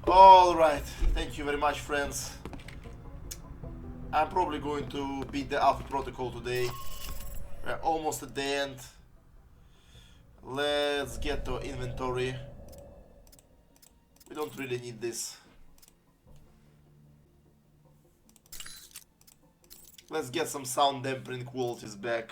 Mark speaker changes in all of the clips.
Speaker 1: Alright, thank you very much, friends. I'm probably going to beat the Alpha Protocol today. We're almost at the end. Let's get to inventory. We don't really need this. Let's get some sound dampening qualities back.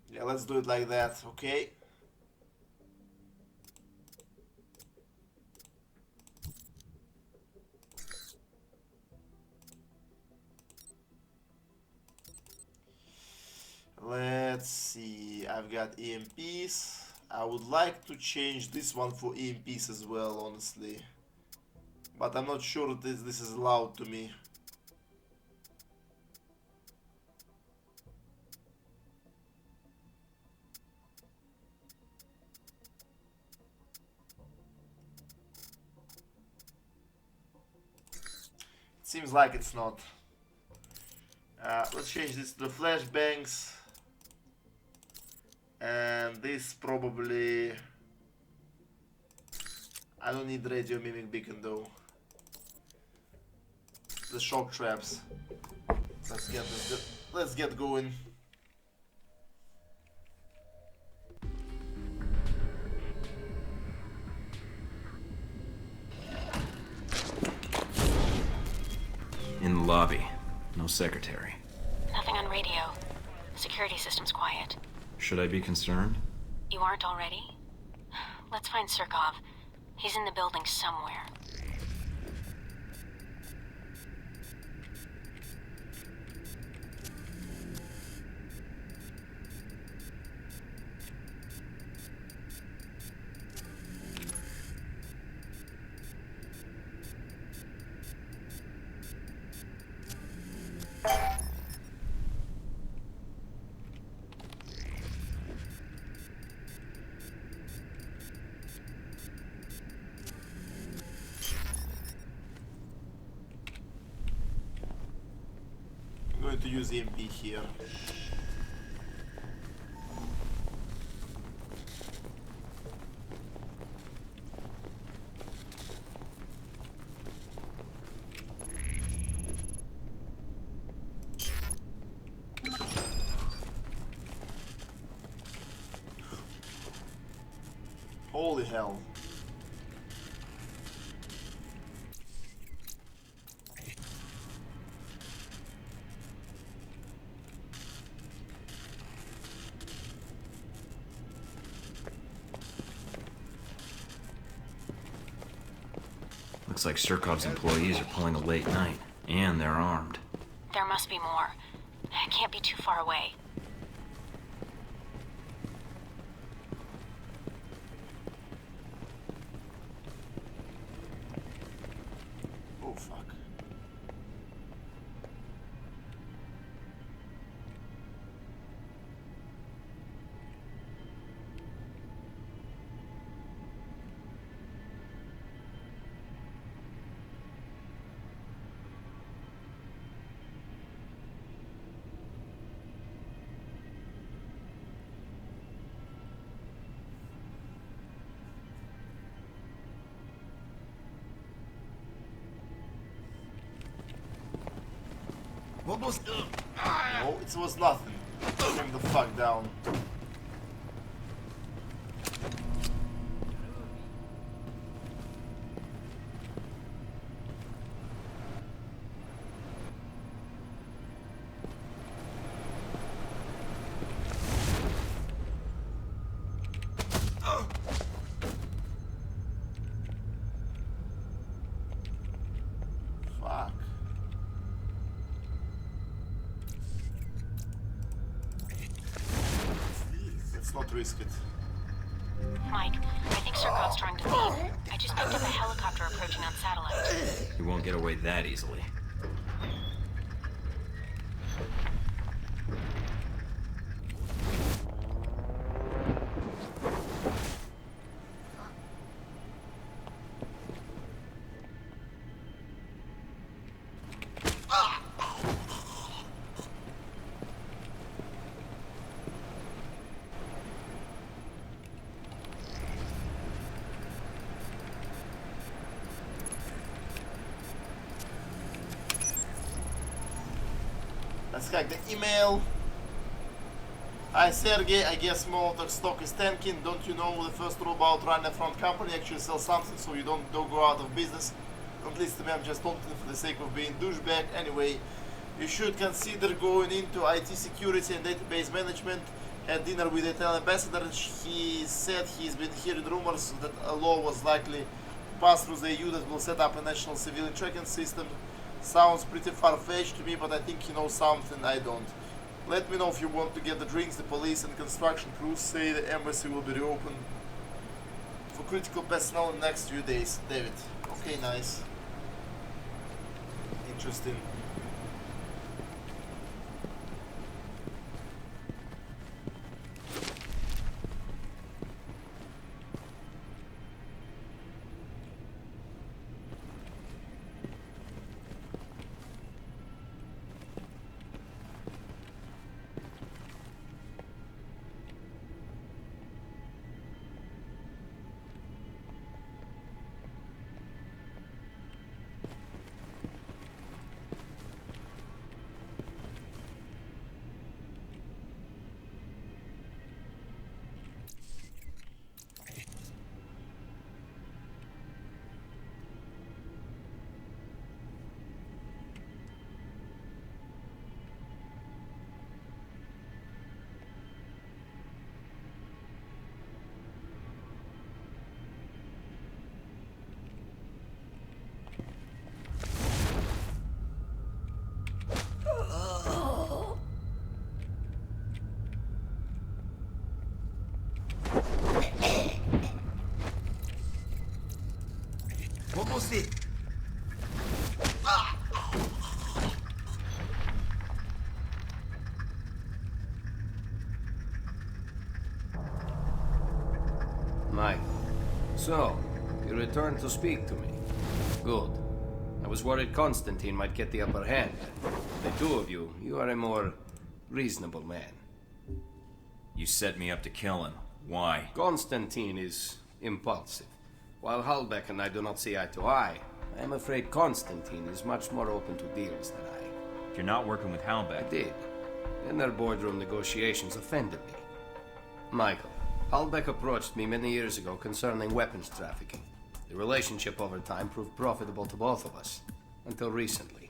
Speaker 1: Yeah, let's do it like that, okay? Let's see, I've got EMPs. I would like to change this one for EMPs as well, honestly. But I'm not sure this is allowed to me. Seems like it's not. Let's change this to the flashbangs. And this probably... I don't need radio mimic beacon though. The shock traps. Let's get going.
Speaker 2: In the lobby. No secretary.
Speaker 3: Nothing on radio. Security system's quiet.
Speaker 2: Should I be concerned?
Speaker 3: You aren't already? Let's find Surkov. He's in the building somewhere.
Speaker 1: I'm going to use EMP here. Holy hell.
Speaker 2: Looks like Surkov's employees are pulling a late night, and they're armed.
Speaker 3: There must be more. It can't be too far away.
Speaker 1: Oh fuck. What was... No, it was nothing. Calm the fuck down. Fuck. Let's not risk it.
Speaker 3: Mike, I think Surkov's trying to leave. I just picked up a helicopter approaching on satellite.
Speaker 2: You won't get away that easily.
Speaker 1: Let's hack the email. Hi Sergey, I guess Molotov stock is tanking. Don't you know the first rule about running a front company? Actually sell something so you don't go out of business. Don't listen to me, I'm just talking for the sake of being douchebag. Anyway, you should consider going into IT security and database management. Had dinner with the Italian ambassador. He said he's been hearing rumors that a law was likely passed through the EU that will set up a national civilian tracking system. Sounds pretty far-fetched to me, but I think he knows something I don't. Let me know if you want to get the drinks. The police and construction crews say the embassy will be reopened for critical personnel in the next few days. David. Okay, nice. Interesting.
Speaker 4: Almost it.
Speaker 5: Mike, so, you returned to speak to me. Good. I was worried Constantine might get the upper hand. The two of you, you are a more reasonable man.
Speaker 2: You set me up to kill him. Why?
Speaker 5: Constantine is impulsive. While Halbeck and I do not see eye to eye, I am afraid Constantine is much more open to deals than I.
Speaker 2: You're not working with
Speaker 5: I
Speaker 2: Halbeck.
Speaker 5: did. And their boardroom negotiations offended me. Michael, Halbeck approached me many years ago concerning weapons trafficking. The relationship over time proved profitable to both of us, until recently.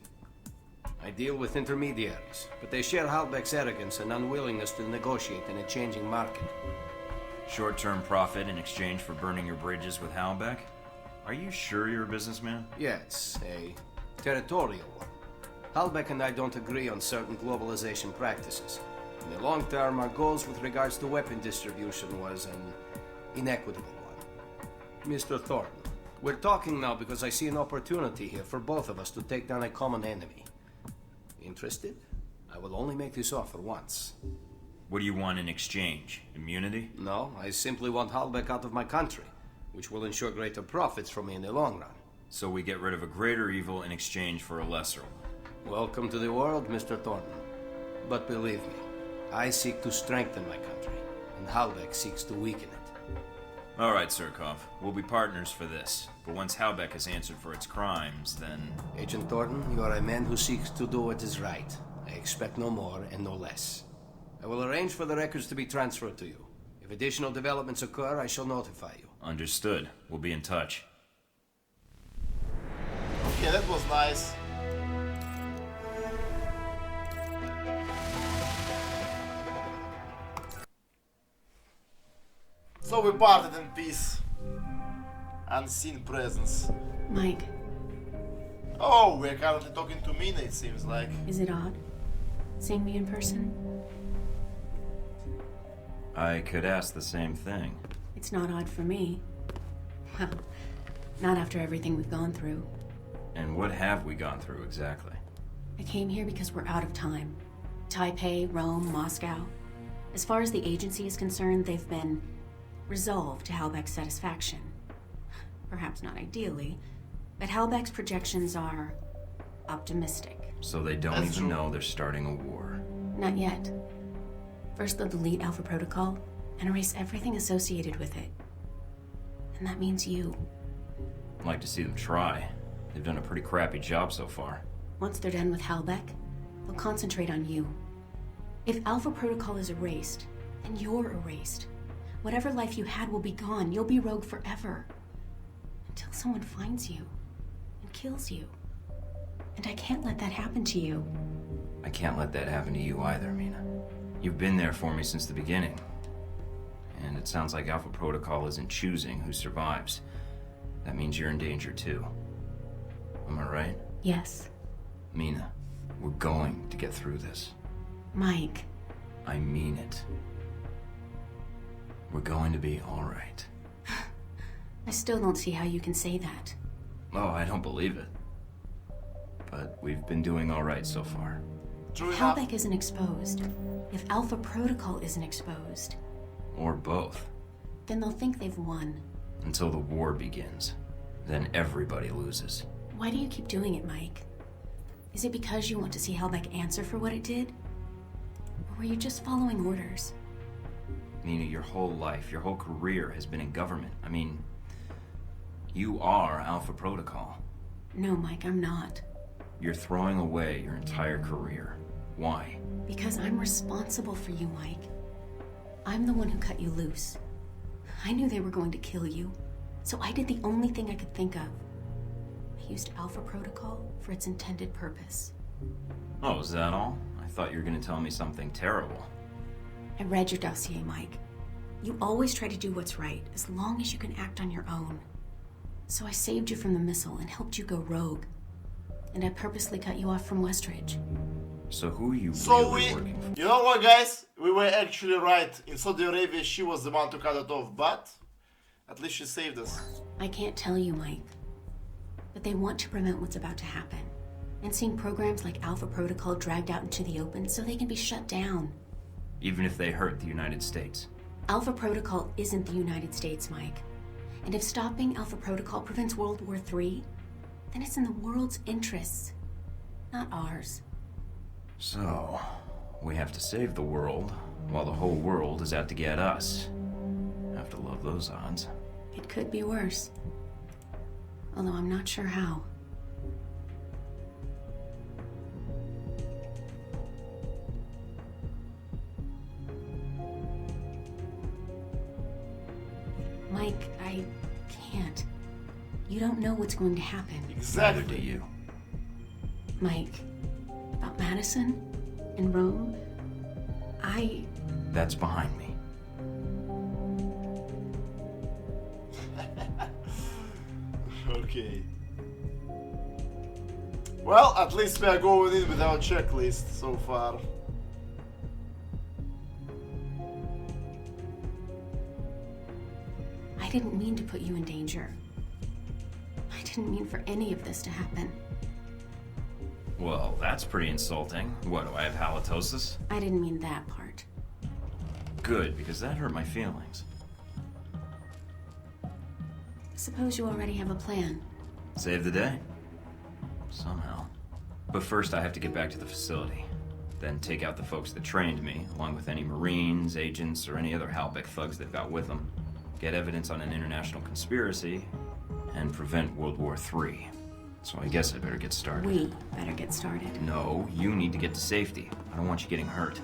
Speaker 5: I deal with intermediaries, but they share Halbeck's arrogance and unwillingness to negotiate in a changing market.
Speaker 2: Short-term profit in exchange for burning your bridges with Halbeck? Are you sure you're a businessman?
Speaker 5: Yes, a territorial one. Halbeck and I don't agree on certain globalization practices. In the long term, our goals with regards to weapon distribution was an inequitable one. Mr. Thornton, we're talking now because I see an opportunity here for both of us to take down a common enemy. Interested? I will only make this offer once.
Speaker 2: What do you want in exchange? Immunity?
Speaker 5: No, I simply want Halbeck out of my country, which will ensure greater profits for me in the long run.
Speaker 2: So we get rid of a greater evil in exchange for a lesser one.
Speaker 5: Welcome to the world, Mr. Thornton. But believe me, I seek to strengthen my country, and Halbeck seeks to weaken it.
Speaker 2: All right, Surkov. We'll be partners for this. But once Halbeck has answered for its crimes, then...
Speaker 5: Agent Thornton, you are a man who seeks to do what is right. I expect no more and no less. I will arrange for the records to be transferred to you. If additional developments occur, I shall notify you.
Speaker 2: Understood. We'll be in touch.
Speaker 1: Okay, that was nice. So we parted in peace. Unseen presence.
Speaker 3: Mike,
Speaker 1: Oh, we're currently talking to Mina, it seems like.
Speaker 3: is it odd seeing me in person?
Speaker 2: I could ask the same thing.
Speaker 3: It's not odd for me. Well, not after everything we've gone through.
Speaker 2: And what have we gone through exactly?
Speaker 3: I came here because we're out of time. Taipei, Rome, Moscow. As far as the agency is concerned, they've been resolved to Halbeck's satisfaction. Perhaps not ideally, but Halbeck's projections are optimistic.
Speaker 2: So they don't
Speaker 1: That's
Speaker 2: even
Speaker 1: true.
Speaker 2: know they're starting a war.
Speaker 3: Not yet. First they'll delete Alpha Protocol and erase everything associated with it. And that means you.
Speaker 2: I'd like to see them try. They've done a pretty crappy job so far.
Speaker 3: Once they're done with Halbeck, They'll concentrate on you. If Alpha Protocol is erased, then you're erased. Whatever life you had will be gone. You'll be rogue forever. Until someone finds you and kills you. And I can't let that happen to you.
Speaker 2: I can't let that happen to you either, Mina. You've been there for me since the beginning. And it sounds like Alpha Protocol isn't choosing who survives. That means you're in danger too. Am I right?
Speaker 3: Yes.
Speaker 2: Mina, we're going to get through this.
Speaker 3: Mike.
Speaker 2: I mean it. We're going to be all right.
Speaker 3: I still don't see how you can say that.
Speaker 2: Oh, I don't believe it. But we've been doing all right so far.
Speaker 1: True
Speaker 3: If
Speaker 1: enough.
Speaker 3: Halbeck isn't exposed, if Alpha Protocol isn't exposed,
Speaker 2: Or both.
Speaker 3: then they'll think they've won.
Speaker 2: Until the war begins. Then everybody loses.
Speaker 3: Why do you keep doing it, Mike? Is it because you want to see Halbeck answer for what it did? Or were you just following orders?
Speaker 2: Nina, your whole life, your whole career has been in government. I mean, you are Alpha Protocol.
Speaker 3: No, Mike, I'm not.
Speaker 2: You're throwing away your entire career. Why?
Speaker 3: Because I'm responsible for you, Mike. I'm the one who cut you loose. I knew they were going to kill you, so I did the only thing I could think of. I used Alpha Protocol for its intended purpose.
Speaker 2: Oh, is that all? I thought you were going to tell me something terrible.
Speaker 3: I read your dossier, Mike. You always try to do what's right, as long as you can act on your own. So I saved you from the missile and helped you go rogue. And I purposely cut you off from Westridge.
Speaker 2: So who are you
Speaker 1: So
Speaker 2: really working for?
Speaker 1: you know what, guys? We were actually right. In Saudi Arabia, she was the one to cut it off, but at least she saved us.
Speaker 3: I can't tell you, Mike. But they want to prevent what's about to happen. And seeing programs like Alpha Protocol dragged out into the open so they can be shut down.
Speaker 2: Even if they hurt the United States.
Speaker 3: Alpha Protocol isn't the United States, Mike. And if stopping Alpha Protocol prevents World War III, then it's in the world's interests, not ours.
Speaker 2: So, we have to save the world, while the whole world is out to get us. Have to love those odds.
Speaker 3: It could be worse. Although I'm not sure how. Mike, I can't. You don't know what's going to happen.
Speaker 2: Neither do
Speaker 1: Exactly.
Speaker 2: you.
Speaker 3: Mike, about Madison and Rome,
Speaker 2: That's behind me.
Speaker 1: Okay. Well, at least we are going in with our checklist so far.
Speaker 3: I didn't mean to put you in danger. I didn't mean for any of this to happen.
Speaker 2: Well, that's pretty insulting. What, do I have halitosis?
Speaker 3: I didn't mean that part.
Speaker 2: Good, because that hurt my feelings.
Speaker 3: Suppose you already have a plan.
Speaker 2: Save the day. Somehow. But first I have to get back to the facility. Then take out the folks that trained me, along with any Marines, agents, or any other Halbeck thugs they've got with them. Get evidence on an international conspiracy, and prevent World War III. So I guess I better get started.
Speaker 3: We better get started.
Speaker 2: No, you need to get to safety. I don't want you getting hurt.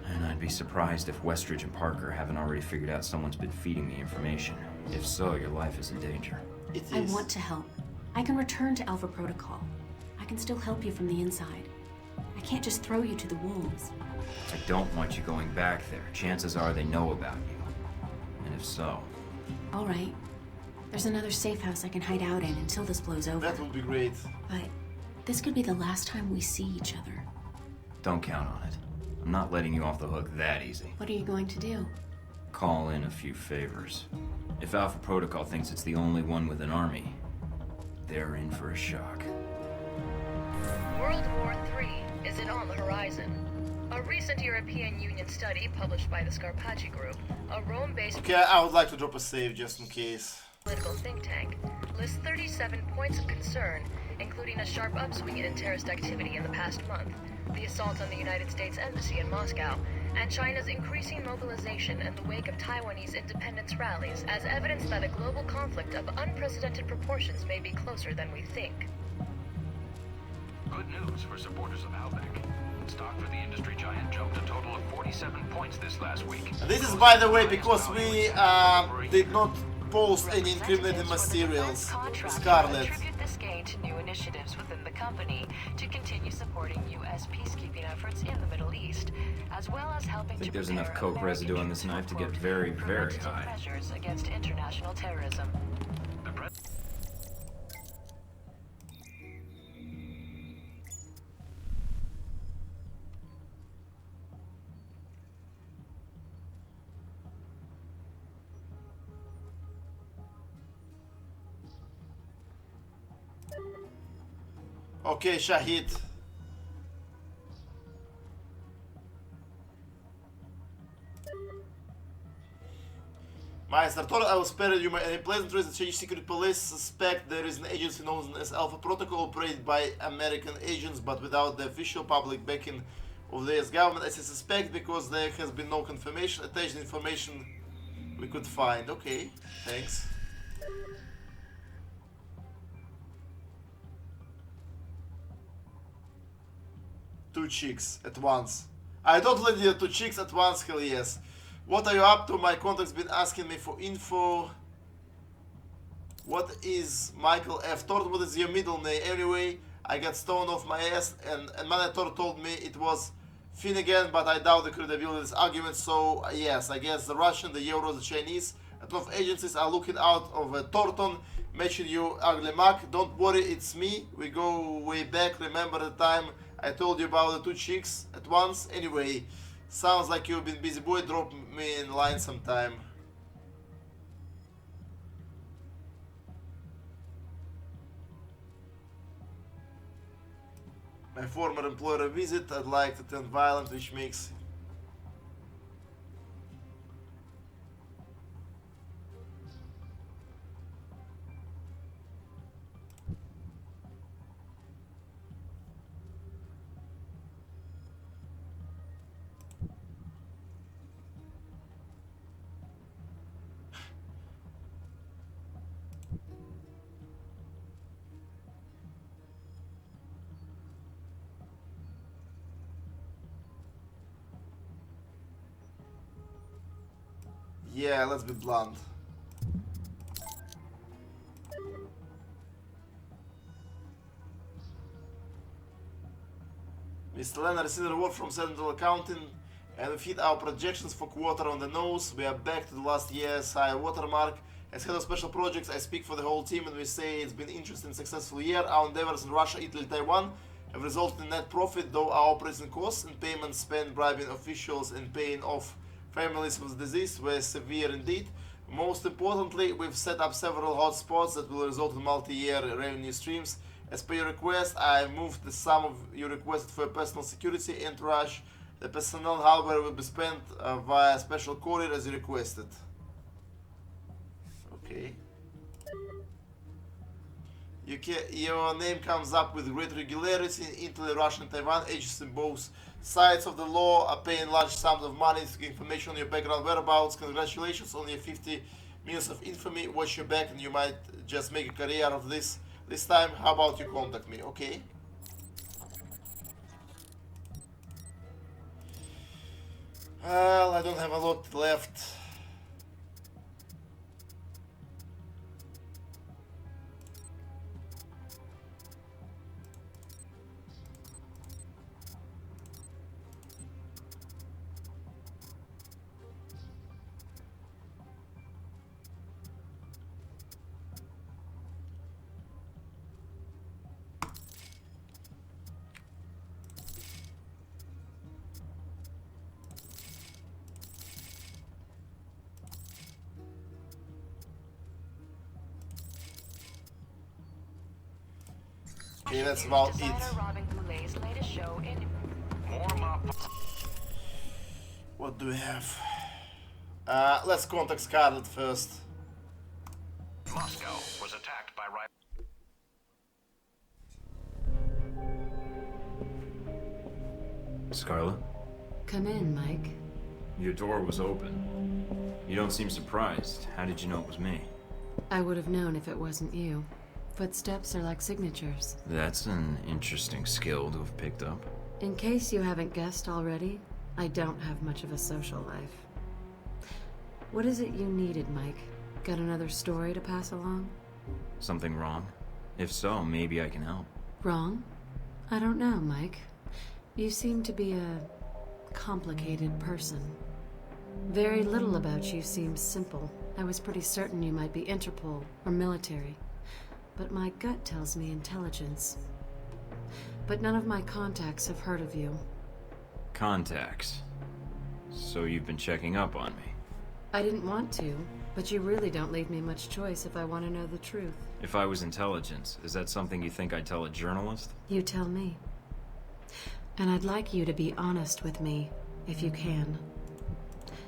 Speaker 2: And I'd be surprised if Westridge and Parker haven't already figured out someone's been feeding me information. If so, your life is in danger.
Speaker 1: It
Speaker 3: I
Speaker 1: is.
Speaker 3: want to help. I can return to Alpha Protocol. I can still help you from the inside. I can't just throw you to the wolves.
Speaker 2: I don't want you going back there. Chances are they know about you. And if so,
Speaker 3: All right. There's another safe house I can hide out in until this blows over.
Speaker 1: That would be great.
Speaker 3: But this could be the last time we see each other.
Speaker 2: don't count on it. I'm not letting you off the hook that easy.
Speaker 3: What are you going to do?
Speaker 2: Call in a few favors. If Alpha Protocol thinks it's the only one with an army, they're in for a shock.
Speaker 6: World War III isn't on the horizon. A recent European Union study published by the Scarpacci Group, a Rome-based
Speaker 1: Okay, I would like to drop a save just in case.
Speaker 6: political think tank, lists 37 points of concern, including a sharp upswing in terrorist activity in the past month, the assault on the United States Embassy in Moscow, and China's increasing mobilization in the wake of Taiwanese independence rallies as evidence that a global conflict of unprecedented proportions may be closer than we think.
Speaker 7: good news for supporters of Halbeck. Stock for the industry giant jumped a total of 47 points this last week.
Speaker 1: And this is, by the way, because we did not post any incriminating materials. Scarlet.
Speaker 6: Attribute this gain to new initiatives within the company to continue supporting U.S. peacekeeping efforts in the Middle East, as well as helping
Speaker 2: I think
Speaker 6: to
Speaker 2: there's enough
Speaker 6: prepare
Speaker 2: coke residue on this knife to get very, very
Speaker 6: preventative
Speaker 2: high.
Speaker 6: measures against international terrorism.
Speaker 1: Okay, Shahid. Meister, thought I will spare you my unpleasantries. The Chinese secret police suspect there is an agency known as Alpha Protocol operated by American agents but without the official public backing of the US government. As I suspect because there has been no confirmation. Attached information we could find. Okay, thanks. Two chicks at once. I don't let you two chicks at once, hell yes. What are you up to? My contact's been asking me for info. What is Michael F. Thornton? What is your middle name? Anyway, I got stoned off my ass and Manator told me it was Finnegan, but I doubt the credibility of this argument, so yes, I guess the Russian, the Euros, the Chinese, a lot of agencies are looking out of Thornton, mention you ugly Mac. Don't worry, it's me. We go way back. Remember the time I told you about the two chicks at once? Anyway, sounds like you've been busy, boy. Drop me in line sometime. My former employer visit. I'd like to turn violent, which makes yeah, let's be blunt. Mr. Leonard received a reward from Central Accounting and we hit our projections for quarter on the nose. We are back to the last year's high watermark. As head of special projects, I speak for the whole team and we say it's been an interesting and successful year. Our endeavors in Russia, Italy, Taiwan have resulted in net profit, though our operating costs and payments spent bribing officials and paying off families with disease were severe indeed. Most importantly, we've set up several hotspots that will result in multi-year revenue streams. As per your request, I moved the sum of you requested for personal security entourage. The personnel, however, will be spent via special courier as you requested. Okay. Your name comes up with great regularity in Italy, Russia, and Taiwan. Agents in both sides of the law are paying large sums of money to get information on your background whereabouts. Congratulations on your 50 minutes of infamy. Watch your back and you might just make a career of this. This time, how about you contact me, okay? Well, I don't have a lot left. Okay, that's about it. What do we have? Let's contact Scarlet first.
Speaker 7: Moscow was attacked by
Speaker 2: Scarlet?
Speaker 8: Come in, Mike.
Speaker 2: Your door was open. You don't seem surprised. How did you know it was me?
Speaker 8: I would have known if it wasn't you. Footsteps are like signatures.
Speaker 2: That's an interesting skill to have picked up.
Speaker 8: In case you haven't guessed already, I don't have much of a social life. What is it you needed, Mike? Got another story to pass along?
Speaker 2: Something wrong? If so, maybe I can help.
Speaker 8: Wrong? I don't know, Mike. You seem to be a complicated person. Very little about you seems simple. I was pretty certain you might be Interpol or military, but my gut tells me intelligence. But none of my contacts have heard of you.
Speaker 2: Contacts. So you've been checking up on me.
Speaker 8: I didn't want to, but you really don't leave me much choice if I want to know the truth.
Speaker 2: If I was intelligence, is that something you think I'd tell a journalist?
Speaker 8: You tell me. And I'd like you to be honest with me, if you can.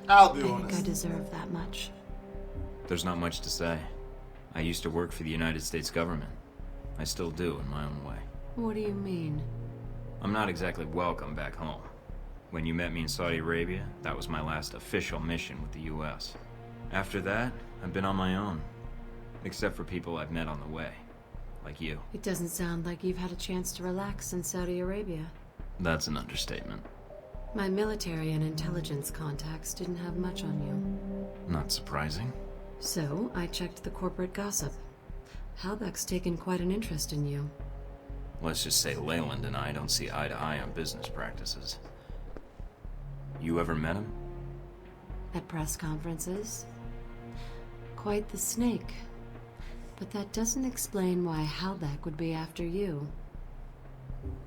Speaker 1: I'll be
Speaker 8: I think I
Speaker 1: honest.
Speaker 8: deserve that much.
Speaker 2: There's not much to say. I used to work for the United States government. I still do in my own way.
Speaker 8: What do you mean?
Speaker 2: I'm not exactly welcome back home. When you met me in Saudi Arabia, that was my last official mission with the US. After that, I've been on my own. Except for people I've met on the way. Like you.
Speaker 8: It doesn't sound like you've had a chance to relax in Saudi Arabia.
Speaker 2: That's an understatement.
Speaker 8: My military and intelligence contacts didn't have much on you.
Speaker 2: Not surprising.
Speaker 8: So, I checked the corporate gossip. Halbeck's taken quite an interest in you.
Speaker 2: Let's just say Leyland and I don't see eye to eye on business practices. You ever met him?
Speaker 8: At press conferences. Quite the snake. But that doesn't explain why Halbeck would be after you.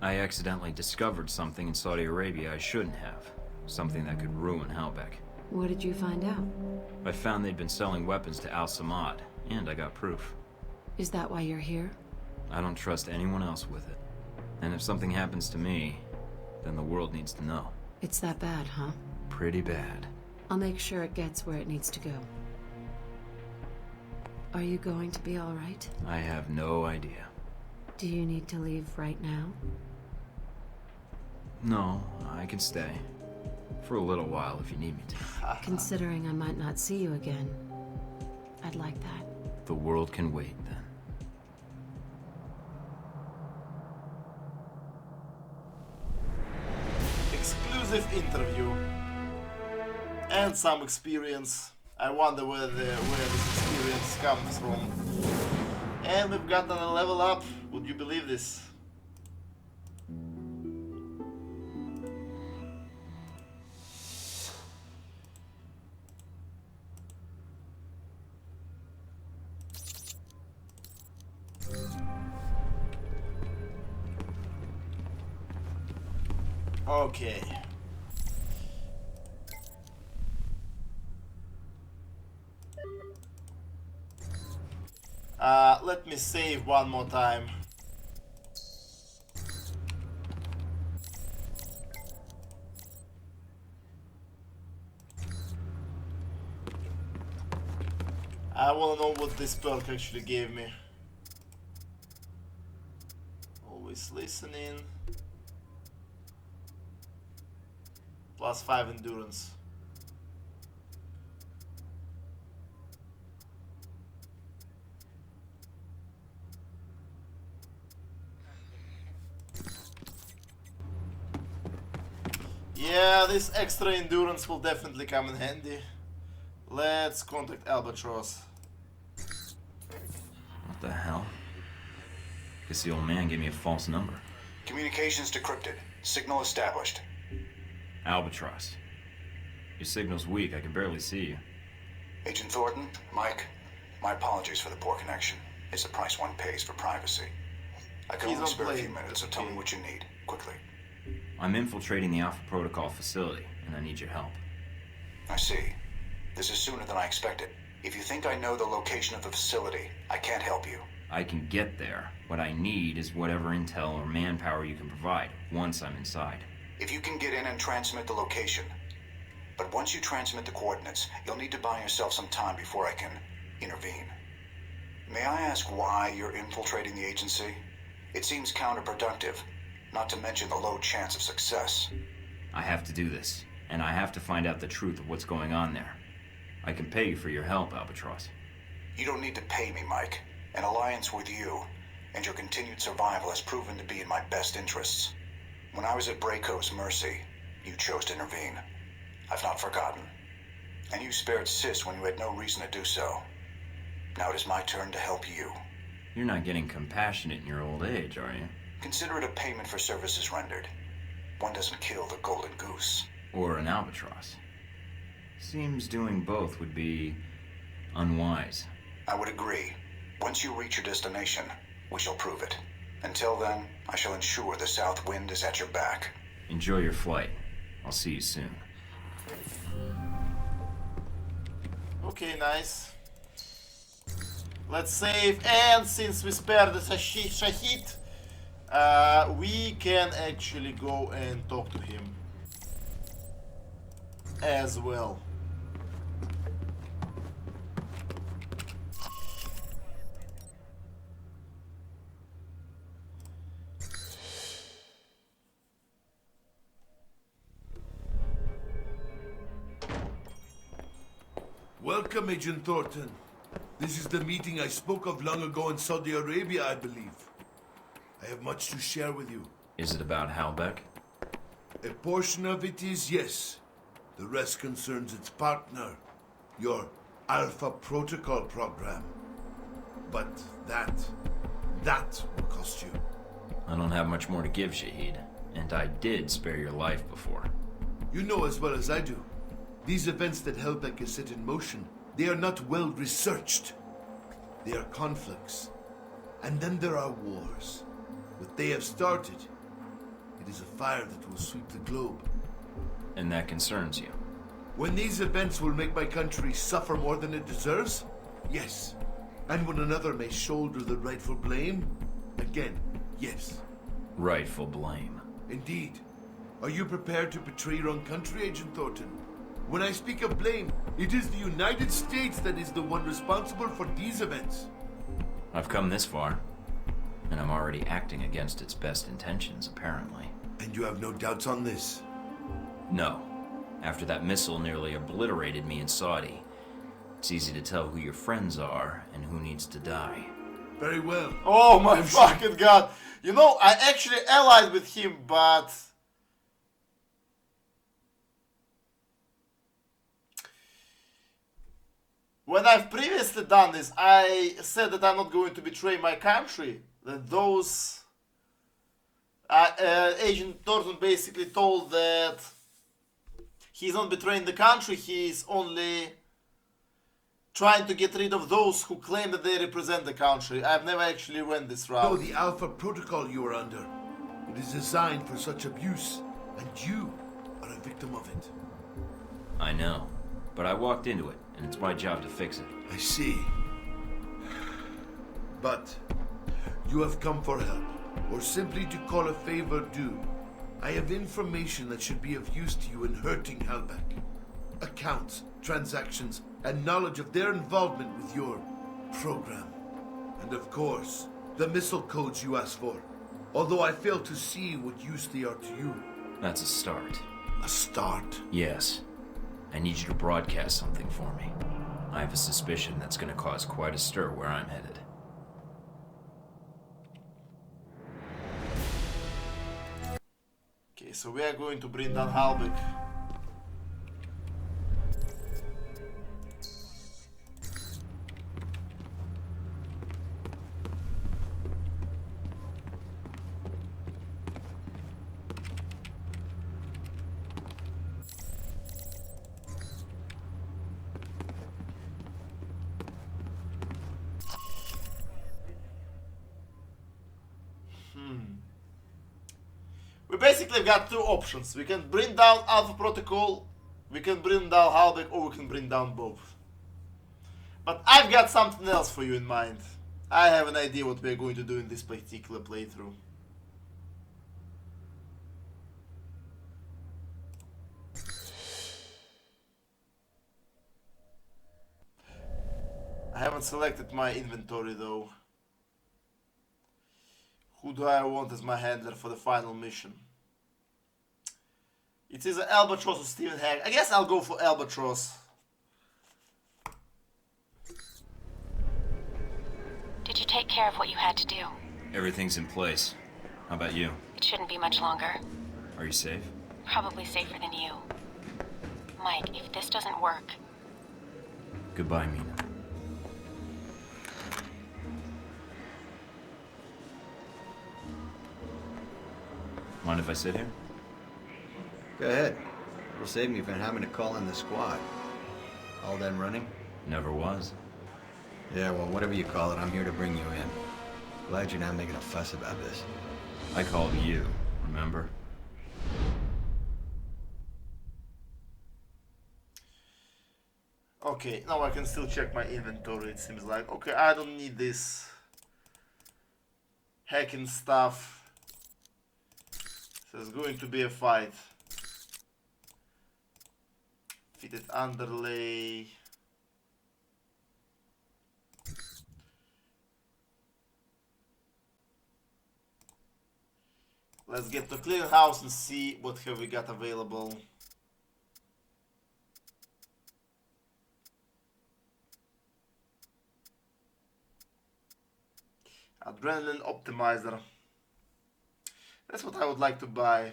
Speaker 2: I accidentally discovered something in Saudi Arabia I shouldn't have. Something that could ruin Halbeck.
Speaker 8: What did you find out?
Speaker 2: I found they'd been selling weapons to Al Samad, and I got proof.
Speaker 8: Is that why you're here?
Speaker 2: I don't trust anyone else with it. And if something happens to me, then the world needs to know.
Speaker 8: It's that bad, huh?
Speaker 2: Pretty bad.
Speaker 8: I'll make sure it gets where it needs to go. Are you going to be all right?
Speaker 2: I have no idea.
Speaker 8: Do you need to leave right now?
Speaker 2: No, I can stay. For a little while if you need me to.
Speaker 8: Considering I might not see you again, I'd like that.
Speaker 2: The world can wait then.
Speaker 1: Exclusive interview. And some experience. I wonder where this experience comes from. And we've gotten a level up. Would you believe this? Okay. Let me save one more time. I wanna know what this perk actually gave me. Always listening. +5 endurance. Yeah, this extra endurance will definitely come in handy. Let's contact Albatross.
Speaker 2: What the hell? Guess the old man gave me a false number.
Speaker 9: Communications decrypted. Signal established.
Speaker 2: Albatross. Your signal's weak, I can barely see you.
Speaker 9: Agent Thornton, Mike, my apologies for the poor connection. It's the price one pays for privacy. I can
Speaker 1: He's
Speaker 9: only
Speaker 1: on
Speaker 9: spare a few
Speaker 1: plane.
Speaker 9: minutes, so tell me what you need, quickly.
Speaker 2: I'm infiltrating the Alpha Protocol facility, and I need your help.
Speaker 9: I see. This is sooner than I expected. If you think I know the location of the facility, I can't help you.
Speaker 2: I can get there. What I need is whatever intel or manpower you can provide, once I'm inside.
Speaker 9: If you can get in and transmit the location. But once you transmit the coordinates, you'll need to buy yourself some time before I can intervene. May I ask why you're infiltrating the agency? It seems counterproductive, not to mention the low chance of success.
Speaker 2: I have to do this, and I have to find out the truth of what's going on there. I can pay you for your help, Albatross.
Speaker 9: You don't need to pay me, Mike. An alliance with you and your continued survival has proven to be in my best interests. When I was at Braco's mercy, you chose to intervene. I've not forgotten. And you spared Sis when you had no reason to do so. Now it is my turn to help you.
Speaker 2: You're not getting compassionate in your old age, are you?
Speaker 9: Consider it a payment for services rendered. One doesn't kill the golden goose.
Speaker 2: Or an albatross. Seems doing both would be unwise.
Speaker 9: I would agree. Once you reach your destination, we shall prove it. Until then, I shall ensure the south wind is at your back.
Speaker 2: Enjoy your flight. I'll see you soon.
Speaker 1: Okay, nice. Let's save, and since we spared the Shahid, we can actually go and talk to him as well.
Speaker 4: Welcome, Agent Thornton. This is the meeting I spoke of long ago in Saudi Arabia, I believe. I have much to share with you.
Speaker 2: Is it about Halbeck?
Speaker 4: A portion of it is yes. The rest concerns its partner, your Alpha Protocol program. But that will cost you.
Speaker 2: I don't have much more to give, Shahid. And I did spare your life before.
Speaker 4: You know as well as I do. These events that Halbeck has set in motion, they are not well researched. They are conflicts. And then there are wars. What they have started, it is a fire that will sweep the globe.
Speaker 2: And that concerns you?
Speaker 4: When these events will make my country suffer more than it deserves? Yes. And when another may shoulder the rightful blame? Again, yes.
Speaker 2: Rightful blame.
Speaker 4: Indeed. Are you prepared to betray your own country, Agent Thornton? When I speak of blame, it is the United States that is the one responsible for these events.
Speaker 2: I've come this far, and I'm already acting against its best intentions, apparently.
Speaker 4: And you have no doubts on this?
Speaker 2: No. After that missile nearly obliterated me in Saudi, it's easy to tell who your friends are and who needs to die.
Speaker 4: Very well.
Speaker 1: Oh my fucking god. You know, I actually allied with him, but... when I've previously done this, I said that I'm not going to betray my country. That those... Agent Thornton basically told that he's not betraying the country, he's only trying to get rid of those who claim that they represent the country. I've never actually went this route.
Speaker 4: No, the Alpha Protocol you are under. It is designed for such abuse, and you are a victim of it.
Speaker 2: I know, but I walked into it, and it's my job to fix it.
Speaker 4: I see. But you have come for help, or simply to call a favor due. I have information that should be of use to you in hurting Halbeck. Accounts, transactions, and knowledge of their involvement with your program. And of course, the missile codes you asked for. Although I fail to see what use they are to you.
Speaker 2: That's a start.
Speaker 4: A start?
Speaker 2: Yes. I need you to broadcast something for me. I have a suspicion that's going to cause quite a stir where I'm headed.
Speaker 1: Okay, so we are going to bring down Halbeck. We basically got two options. We can bring down Alpha Protocol, we can bring down Halbeck, or we can bring down both. But I've got something else for you in mind. I have an idea what we're going to do in this particular playthrough. I haven't selected my inventory though. Who do I want as my handler for the final mission? It is an Albatross or Steven Hag. I guess I'll go for Albatross.
Speaker 10: Did you
Speaker 3: care of what you had to do.
Speaker 2: Everything's in place. How about you?
Speaker 3: It shouldn't be much longer.
Speaker 2: Are you safe?
Speaker 3: Probably safer than you. Mike, if this doesn't work...
Speaker 2: Goodbye, Mina. Mind if I sit here?
Speaker 10: Go ahead. It'll save me from having to call in the squad. All done running?
Speaker 2: Never was.
Speaker 10: Yeah, well, whatever you call it, I'm here to bring you in. Glad you're not making a fuss about this.
Speaker 2: I called you, remember?
Speaker 1: Okay, now I can still check my inventory, it seems like. Okay, I don't need this hacking stuff. So there's going to be a fight. Fitted underlay. Let's get to clear house and see what have we got available. Adrenaline optimizer. That's what I would like to buy.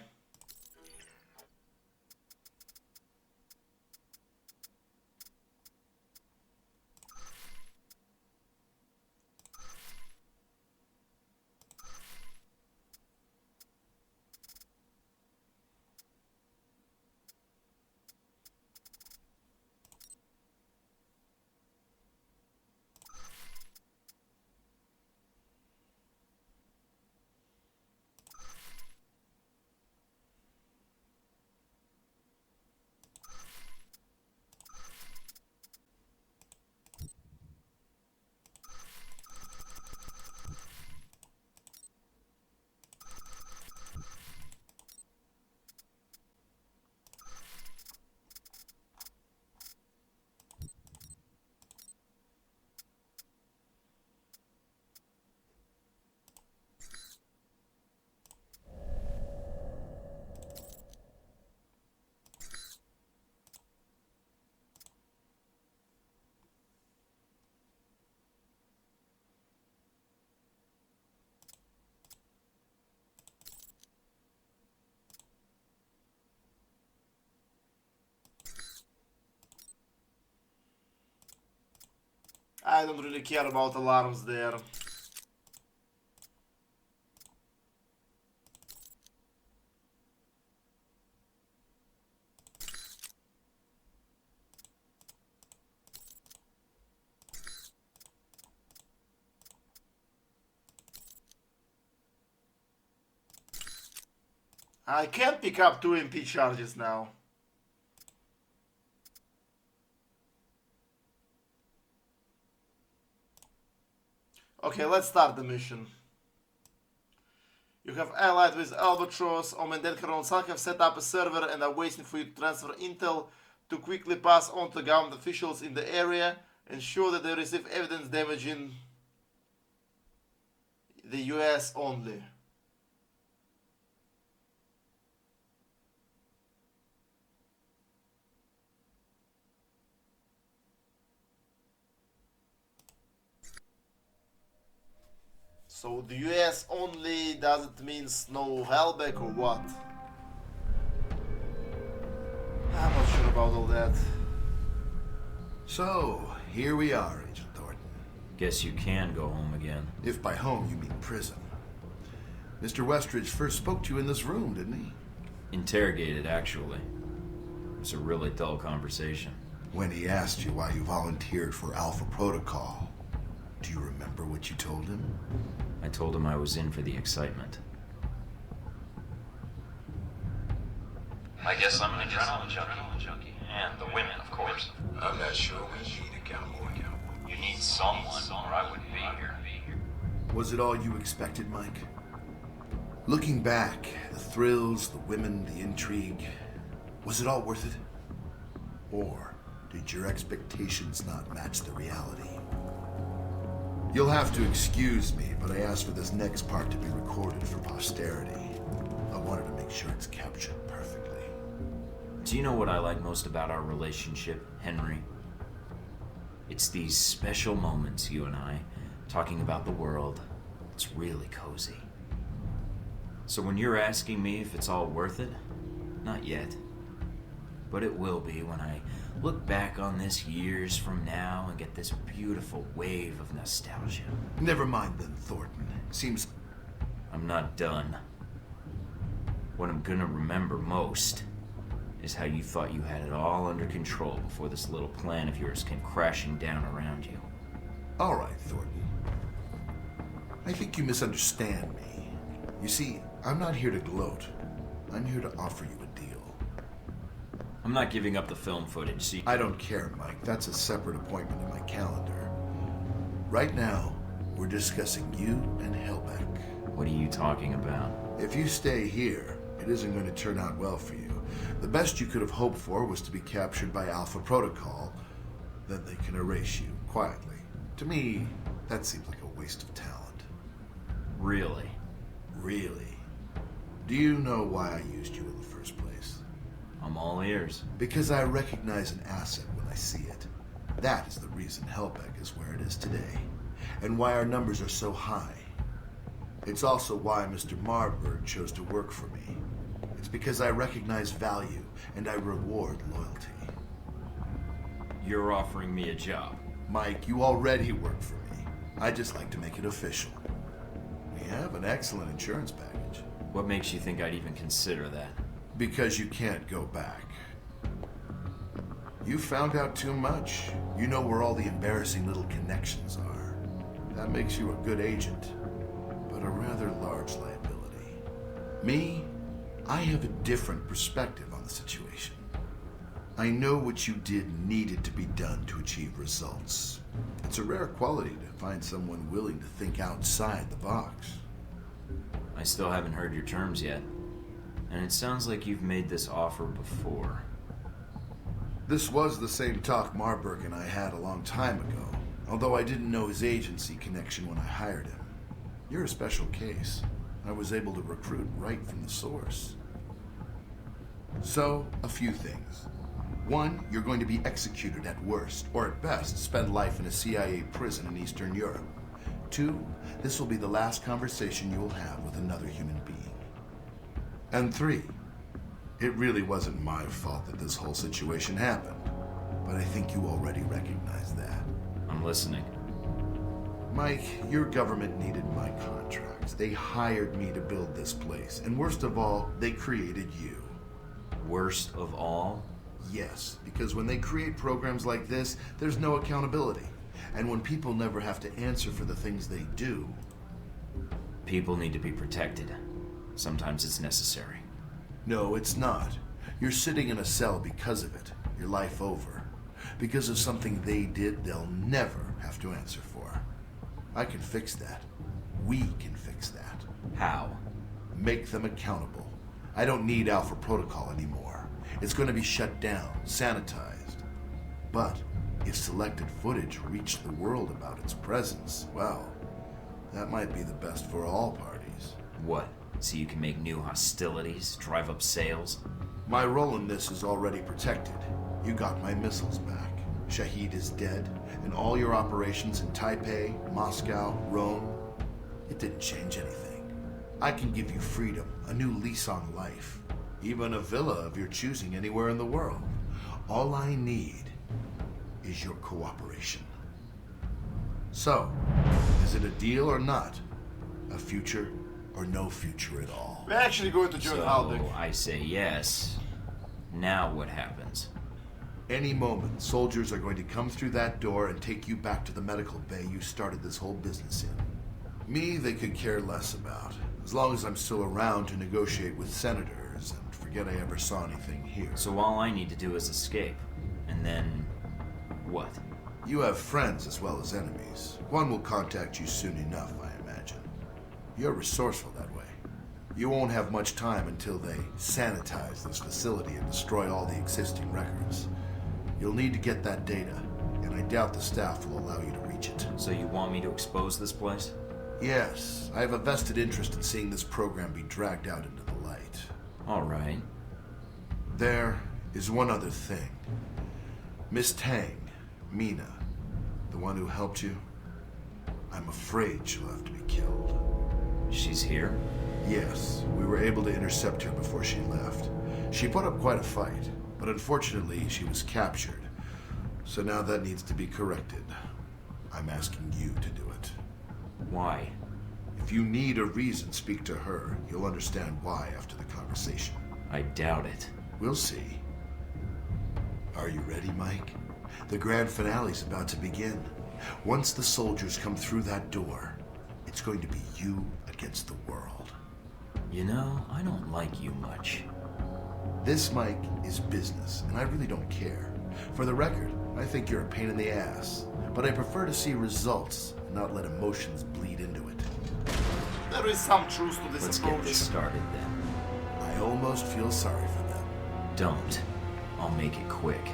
Speaker 1: I don't really care about alarms there. I can't pick up 2 MP charges now. Okay, let's start the mission. You have allied with Albatross. Omen and Colonel have set up a server and are waiting for you to transfer intel to quickly pass on to government officials in the area. Ensure that they receive evidence damaging the US only. So the US only, does it mean no Hellback or what? I'm not sure about all that.
Speaker 4: So, here we are, Agent Thornton.
Speaker 2: Guess you can go home again.
Speaker 4: If by home you mean prison. Mr. Westridge first spoke to you in this room, didn't he?
Speaker 2: Interrogated, actually. It was a really dull conversation.
Speaker 4: When he asked you why you volunteered for Alpha Protocol, do you remember what you told him?
Speaker 2: I told him I was in for the excitement. I guess I'm an adrenaline junkie. And the women, of course.
Speaker 9: I'm not sure we need a cowboy.
Speaker 2: You need someone, or I wouldn't be here.
Speaker 4: Was it all you expected, Mike? Looking back, the thrills, the women, the intrigue, was it all worth it? Or did your expectations not match the reality? You'll have to excuse me, but I asked for this next part to be recorded for posterity. I wanted to make sure it's captured perfectly.
Speaker 2: Do you know what I like most about our relationship, Henry? It's these special moments, you and I, talking about the world. It's really cozy. So when you're asking me if it's all worth it, not yet. But it will be when I look back on this years from now and get this beautiful wave of nostalgia.
Speaker 4: Never mind then, Thornton. Seems...
Speaker 2: I'm not done. What I'm gonna remember most is how you thought you had it all under control before this little plan of yours came crashing down around you.
Speaker 4: All right, Thornton. I think you misunderstand me. You see, I'm not here to gloat. I'm here to offer you a deal.
Speaker 2: I'm not giving up the film footage, see?
Speaker 4: I don't care, Mike. That's a separate appointment in my calendar. Right now, we're discussing you and Hellbeck.
Speaker 2: What are you talking about?
Speaker 4: If you stay here, it isn't going to turn out well for you. The best you could have hoped for was to be captured by Alpha Protocol. Then they can erase you, quietly. To me, that seems like a waste of talent.
Speaker 2: Really?
Speaker 4: Really? Do you know why I used you in the first place?
Speaker 2: I'm all ears.
Speaker 4: Because I recognize an asset when I see it. That is the reason Hellbeck is where it is today, and why our numbers are so high. It's also why Mr. Marburg chose to work for me. It's because I recognize value, and I reward loyalty.
Speaker 2: You're offering me a job.
Speaker 4: Mike, you already work for me. I just like to make it official. We have an excellent insurance package.
Speaker 2: What makes you think I'd even consider that?
Speaker 4: Because you can't go back. You found out too much. You know where all the embarrassing little connections are. That makes you a good agent, but a rather large liability. Me, I have a different perspective on the situation. I know what you did needed to be done to achieve results. It's a rare quality to find someone willing to think outside the box.
Speaker 2: I still haven't heard your terms yet. And it sounds like you've made this offer before.
Speaker 4: This was the same talk Marburg and I had a long time ago, although I didn't know his agency connection when I hired him. You're a special case. I was able to recruit right from the source. So, a few things. One, you're going to be executed at worst, or at best, spend life in a CIA prison in Eastern Europe. Two, this will be the last conversation you will have with another human being. And three, it really wasn't my fault that this whole situation happened, but I think you already recognize that.
Speaker 2: I'm listening.
Speaker 4: Mike, your government needed my contracts. They hired me to build this place, and worst of all, they created you.
Speaker 2: Worst of all?
Speaker 4: Yes, because when they create programs like this, there's no accountability. And when people never have to answer for the things they do...
Speaker 2: People need to be protected. Sometimes it's necessary.
Speaker 4: No, it's not. You're sitting in a cell because of it. Your life over. Because of something they did, they'll never have to answer for. I can fix that. We can fix that.
Speaker 2: How?
Speaker 4: Make them accountable. I don't need Alpha Protocol anymore. It's going to be shut down, sanitized. But if selected footage reached the world about its presence, well, that might be the best for all parties.
Speaker 2: What? So you can make new hostilities, drive up sales?
Speaker 4: My role in this is already protected. You got my missiles back. Shahid is dead, and all your operations in Taipei, Moscow, Rome, it didn't change anything. I can give you freedom, a new lease on life, even a villa of your choosing anywhere in the world. All I need is your cooperation. So, is it a deal or not? A future or no future at all?
Speaker 1: We're actually going to join Hellbeck.
Speaker 2: So I say yes. Now what happens?
Speaker 4: Any moment, soldiers are going to come through that door and take you back to the medical bay you started this whole business in. Me, they could care less about, as long as I'm still around to negotiate with senators and forget I ever saw anything here.
Speaker 2: So all I need to do is escape. And then... what?
Speaker 4: You have friends as well as enemies. One will contact you soon enough, I imagine. You're resourceful that way. You won't have much time until they sanitize this facility and destroy all the existing records. You'll need to get that data, and I doubt the staff will allow you to reach it.
Speaker 2: So you want me to expose this place?
Speaker 4: Yes, I have a vested interest in seeing this program be dragged out into the light.
Speaker 2: All right.
Speaker 4: There is one other thing. Miss Tang, Mina, the one who helped you, I'm afraid afraid she'll have to be killed.
Speaker 2: She's here?
Speaker 4: Yes, we were able to intercept her before she left. She put up quite a fight, but unfortunately she was captured. So now that needs to be corrected. I'm asking you to do it.
Speaker 2: Why?
Speaker 4: If you need a reason, speak to her. You'll understand why after the conversation.
Speaker 2: I doubt it.
Speaker 4: We'll see. Are you ready, Mike? The grand finale's about to begin. Once the soldiers come through that door, it's going to be you against the world.
Speaker 2: You know, I don't like you much.
Speaker 4: This, Mike, is business, and I really don't care. For the record, I think you're a pain in the ass, but I prefer to see results and not let emotions bleed into it.
Speaker 1: There is some truth to this
Speaker 2: Let's
Speaker 1: approach.
Speaker 2: get this started then.
Speaker 4: I almost feel sorry for them.
Speaker 2: Don't. I'll make it quick.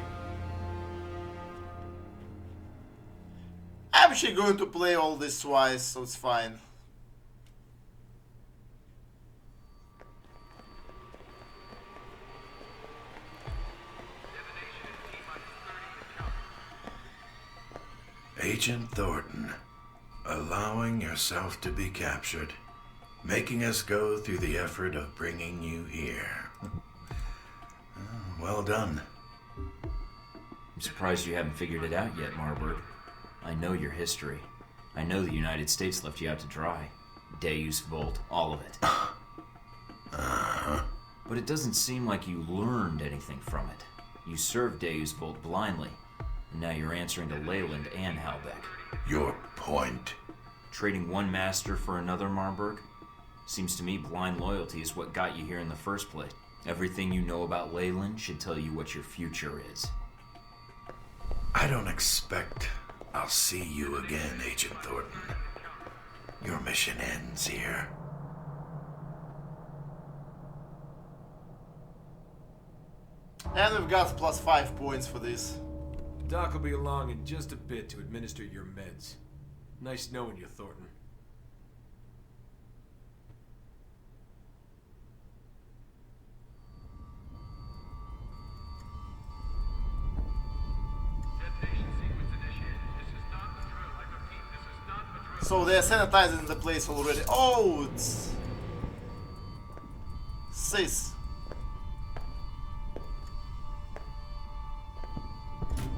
Speaker 1: I'm actually going to play all this twice, so it's fine.
Speaker 11: Agent Thornton, allowing yourself to be captured, making us go through the effort of bringing you here. Well done.
Speaker 2: I'm surprised you haven't figured it out yet, Marburg. I know your history. I know the United States left you out to dry. Deus Vult, all of it. But it doesn't seem like you learned anything from it. You served Deus Vult blindly, and now you're answering to Leyland and Halbeck.
Speaker 11: Your point?
Speaker 2: Trading one master for another, Marburg? Seems to me blind loyalty is what got you here in the first place. Everything you know about Leyland should tell you what your future is.
Speaker 11: I don't expect I'll see you again, Agent Thornton. Your mission ends here.
Speaker 1: And we've got plus 5 points for this.
Speaker 12: Doc will be along in just a bit to administer your meds. Nice knowing you, Thornton.
Speaker 1: So they're sanitizing the place already. Oh, it's... Sis.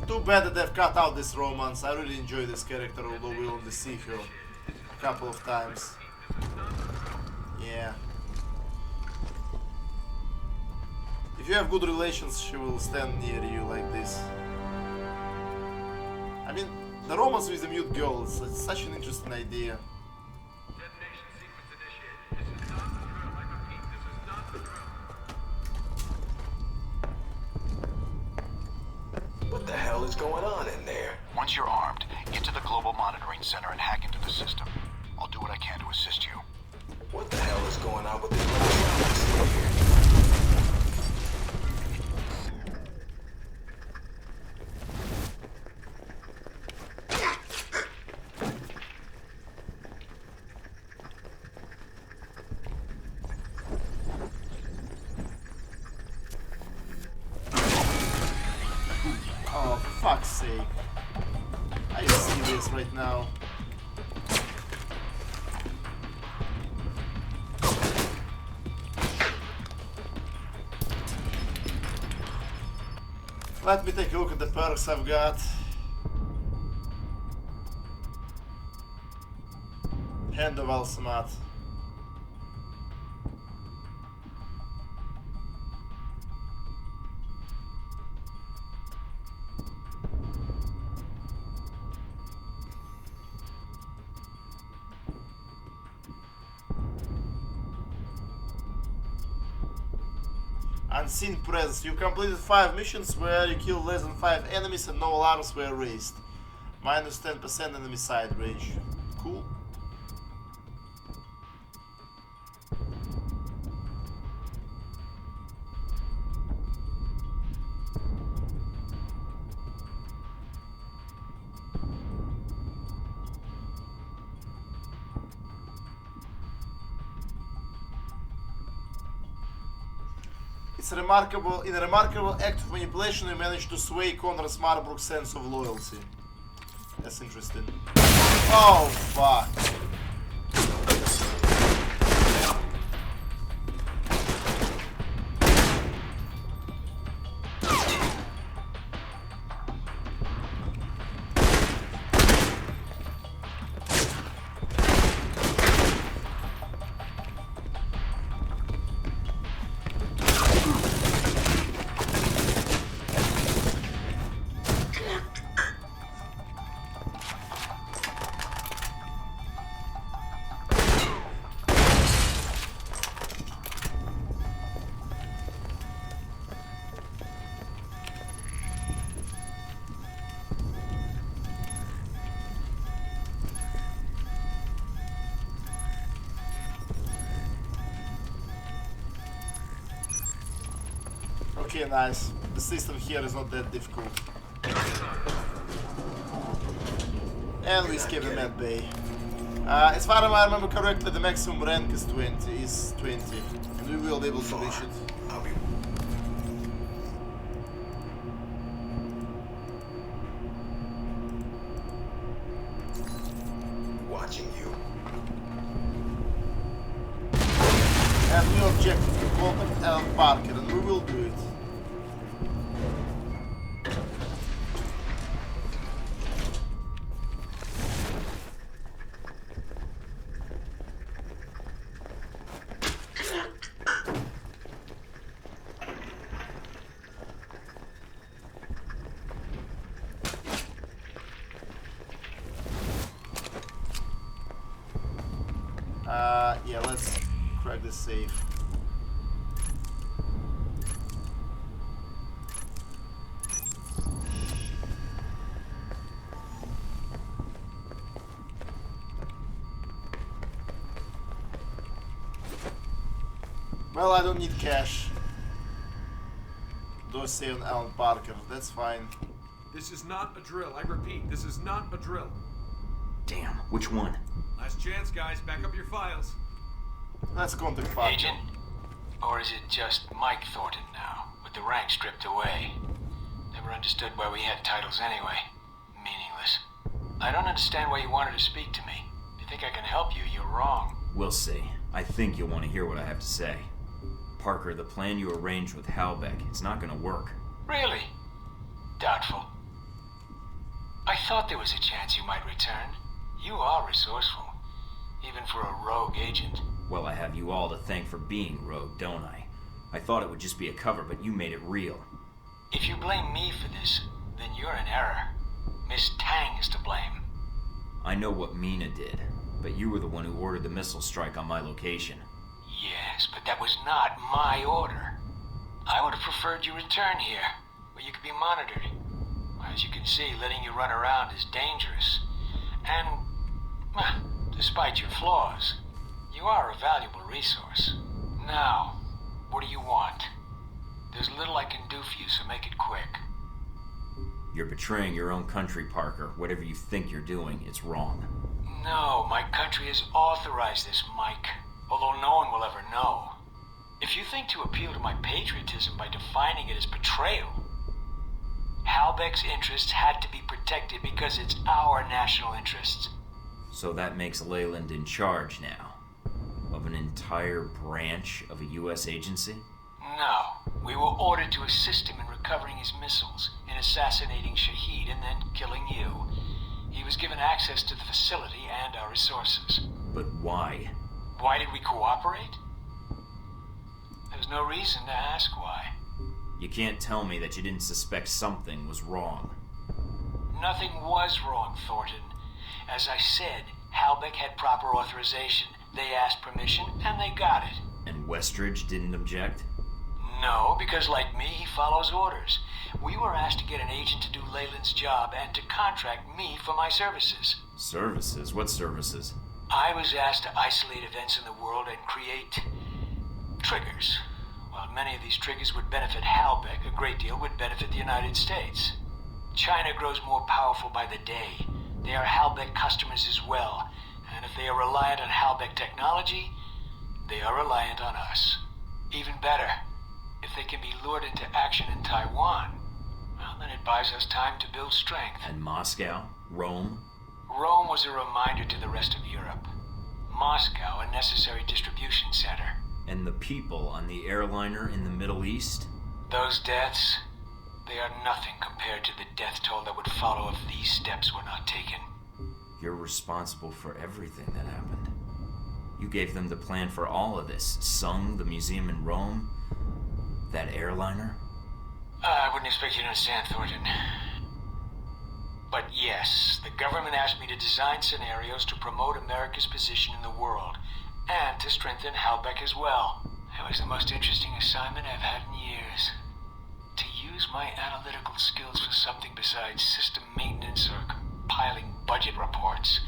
Speaker 1: Too bad that they've cut out this romance. I really enjoy this character, although we only see her a couple of times. Yeah. If you have good relations, she will stand near you like this. I mean, the romance with the mute girl, it's such an interesting idea.
Speaker 9: What the hell is going on in there? Once you're armed, get to the Global Monitoring Center and hack into the system. I'll do what I can to assist you. What the hell is going on with this electronics here?
Speaker 1: Oh, for fuck's sake. Are you serious right now? Let me take a look at the perks I've got. Hand of Alsamat. Unseen presence. You completed 5 missions where you killed less than 5 enemies and no alarms were raised. Minus 10% enemy side range. Cool. It's remarkable. In a remarkable act of manipulation, you managed to sway Conrad's Marburg's sense of loyalty. That's interesting. Oh, fuck. Okay, nice. The system here is not that difficult. And we escape the med bay. As far as I remember correctly, the maximum rank is 20, and we will be able to reach it.
Speaker 11: I'll be watching you.
Speaker 1: And new objective to contact Alan Parker, and we will do it. Yeah, let's crack this safe. Well, I don't need cash. Dossier on Alan Parker, that's fine.
Speaker 12: This is not a drill. I repeat, this is not a drill.
Speaker 2: Damn, which one?
Speaker 12: Last chance, guys. Back up your files.
Speaker 1: Let's contact Parker.
Speaker 13: Agent? Or is it just Mike Thornton now, with the rank stripped away? Never understood why we had titles anyway. Meaningless. I don't understand why you wanted to speak to me. If you think I can help you, you're wrong.
Speaker 2: We'll see. I think you'll want to hear what I have to say. Parker, the plan you arranged with Halbeck, it's not gonna work.
Speaker 13: Really? Doubtful. I thought there was a chance you might return. You are resourceful, even for a rogue agent.
Speaker 2: Well, I have you all to thank for being rogue, don't I? I thought it would just be a cover, but you made it real.
Speaker 13: If you blame me for this, then you're in error. Miss Tang is to blame.
Speaker 2: I know what Mina did, but you were the one who ordered the missile strike on my location.
Speaker 13: Yes, but that was not my order. I would have preferred you return here, where you could be monitored. As you can see, letting you run around is dangerous. And, well, despite your flaws, you are a valuable resource. Now, what do you want? There's little I can do for you, so make it quick.
Speaker 2: You're betraying your own country, Parker. Whatever you think you're doing, it's wrong.
Speaker 13: No, my country has authorized this, Mike. Although no one will ever know. If you think to appeal to my patriotism by defining it as betrayal, Halbeck's interests had to be protected because it's our national interests.
Speaker 2: So that makes Leyland in charge now? Of an entire branch of a U.S. agency?
Speaker 13: No. We were ordered to assist him in recovering his missiles, in assassinating Shahid, and then killing you. He was given access to the facility and our resources.
Speaker 2: But why?
Speaker 13: Why did we cooperate? There's no reason to ask why.
Speaker 2: You can't tell me that you didn't suspect something was wrong.
Speaker 13: Nothing was wrong, Thornton. As I said, Halbeck had proper authorization. They asked permission, and they got it.
Speaker 2: And Westridge didn't object?
Speaker 13: No, because like me, he follows orders. We were asked to get an agent to do Leyland's job and to contract me for my services.
Speaker 2: Services? What services?
Speaker 13: I was asked to isolate events in the world and create triggers. While many of these triggers would benefit Halbeck, a great deal would benefit the United States. China grows more powerful by the day. They are Halbeck customers as well. And if they are reliant on Halbeck technology, they are reliant on us. Even better, if they can be lured into action in Taiwan, well, then it buys us time to build strength.
Speaker 2: And Moscow? Rome?
Speaker 13: Rome was a reminder to the rest of Europe. Moscow, a necessary distribution center.
Speaker 2: And the people on the airliner in the Middle East?
Speaker 13: Those deaths, they are nothing compared to the death toll that would follow if these steps were not taken.
Speaker 2: You're responsible for everything that happened. You gave them the plan for all of this. Sung, the museum in Rome, that airliner.
Speaker 13: I wouldn't expect you to understand, Thornton. But yes, the government asked me to design scenarios to promote America's position in the world, and to strengthen Halbeck as well. It was the most interesting assignment I've had in years. To use my analytical skills for something besides system maintenance or compiling budget reports.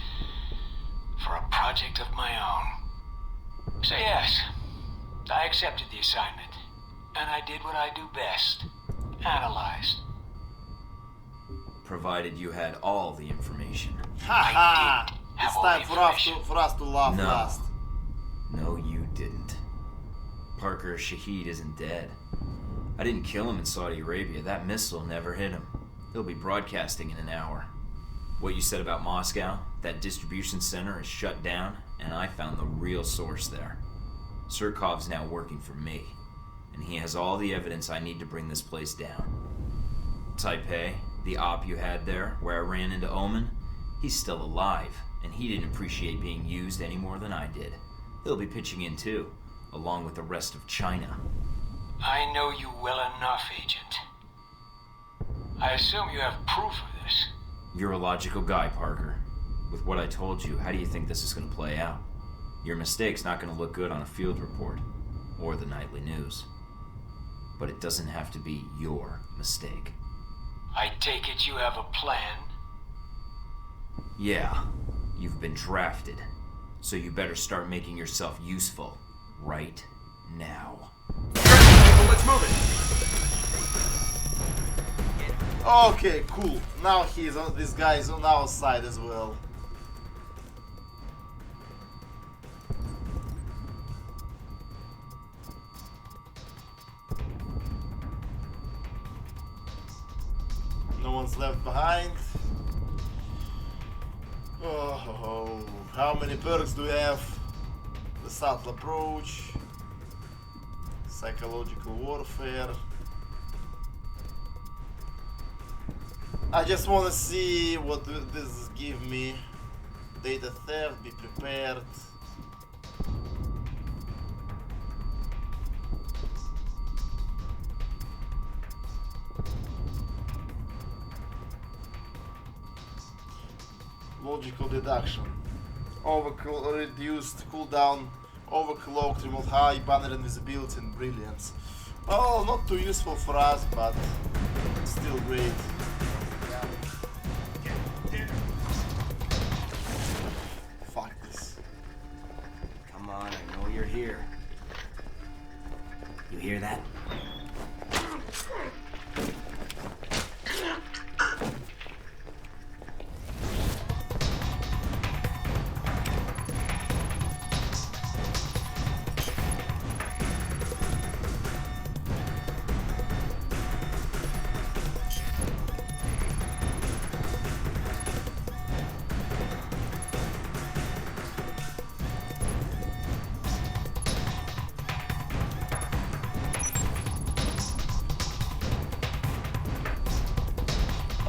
Speaker 13: For a project of my own. So yes, I accepted the assignment. And I did what I do best. Analyzed.
Speaker 2: Provided you had all the information.
Speaker 1: Haha!
Speaker 13: have
Speaker 1: It's
Speaker 13: all
Speaker 1: time
Speaker 13: the
Speaker 1: for us to laugh
Speaker 2: No.
Speaker 1: last.
Speaker 2: No, you didn't. Parker Shahid isn't dead. I didn't kill him in Saudi Arabia. That missile never hit him. He'll be broadcasting in an hour. What you said about Moscow, that distribution center is shut down, and I found the real source there. Surkov's now working for me, and he has all the evidence I need to bring this place down. Taipei, the op you had there, where I ran into Omen, he's still alive, and he didn't appreciate being used any more than I did. He'll be pitching in too, along with the rest of China.
Speaker 13: I know you well enough, Agent. I assume you have proof of this.
Speaker 2: You're a logical guy, Parker. With what I told you, how do you think this is going to play out? Your mistake's not going to look good on a field report, or the nightly news. But it doesn't have to be your mistake.
Speaker 13: I take it you have a plan?
Speaker 2: Yeah, you've been drafted. So you better start making yourself useful right now.
Speaker 12: Let's move it!
Speaker 1: Okay, cool. Now this guy is on our side as well. No one's left behind. Oh, how many perks do we have? The subtle approach, psychological warfare. I just want to see what this give me. Data theft, be prepared. Logical deduction. Reduced cooldown, overclocked, remote high, banner invisibility, and brilliance. Well, not too useful for us, but still great. Fuck this.
Speaker 5: Come on, I know you're here. You hear that?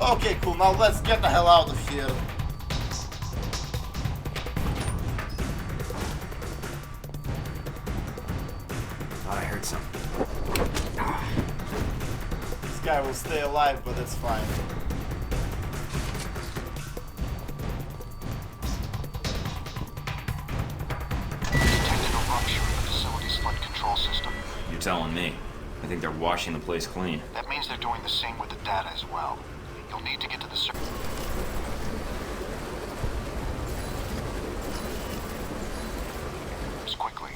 Speaker 1: Okay, cool, now let's get the hell out of here.
Speaker 2: Thought I heard something.
Speaker 1: This guy will stay alive, but that's fine.
Speaker 9: Detected a rupture in the facility's flood control system.
Speaker 2: You're telling me. I think they're washing the place clean.
Speaker 9: That means they're doing the same with the data as well. You'll need to get to the server quickly.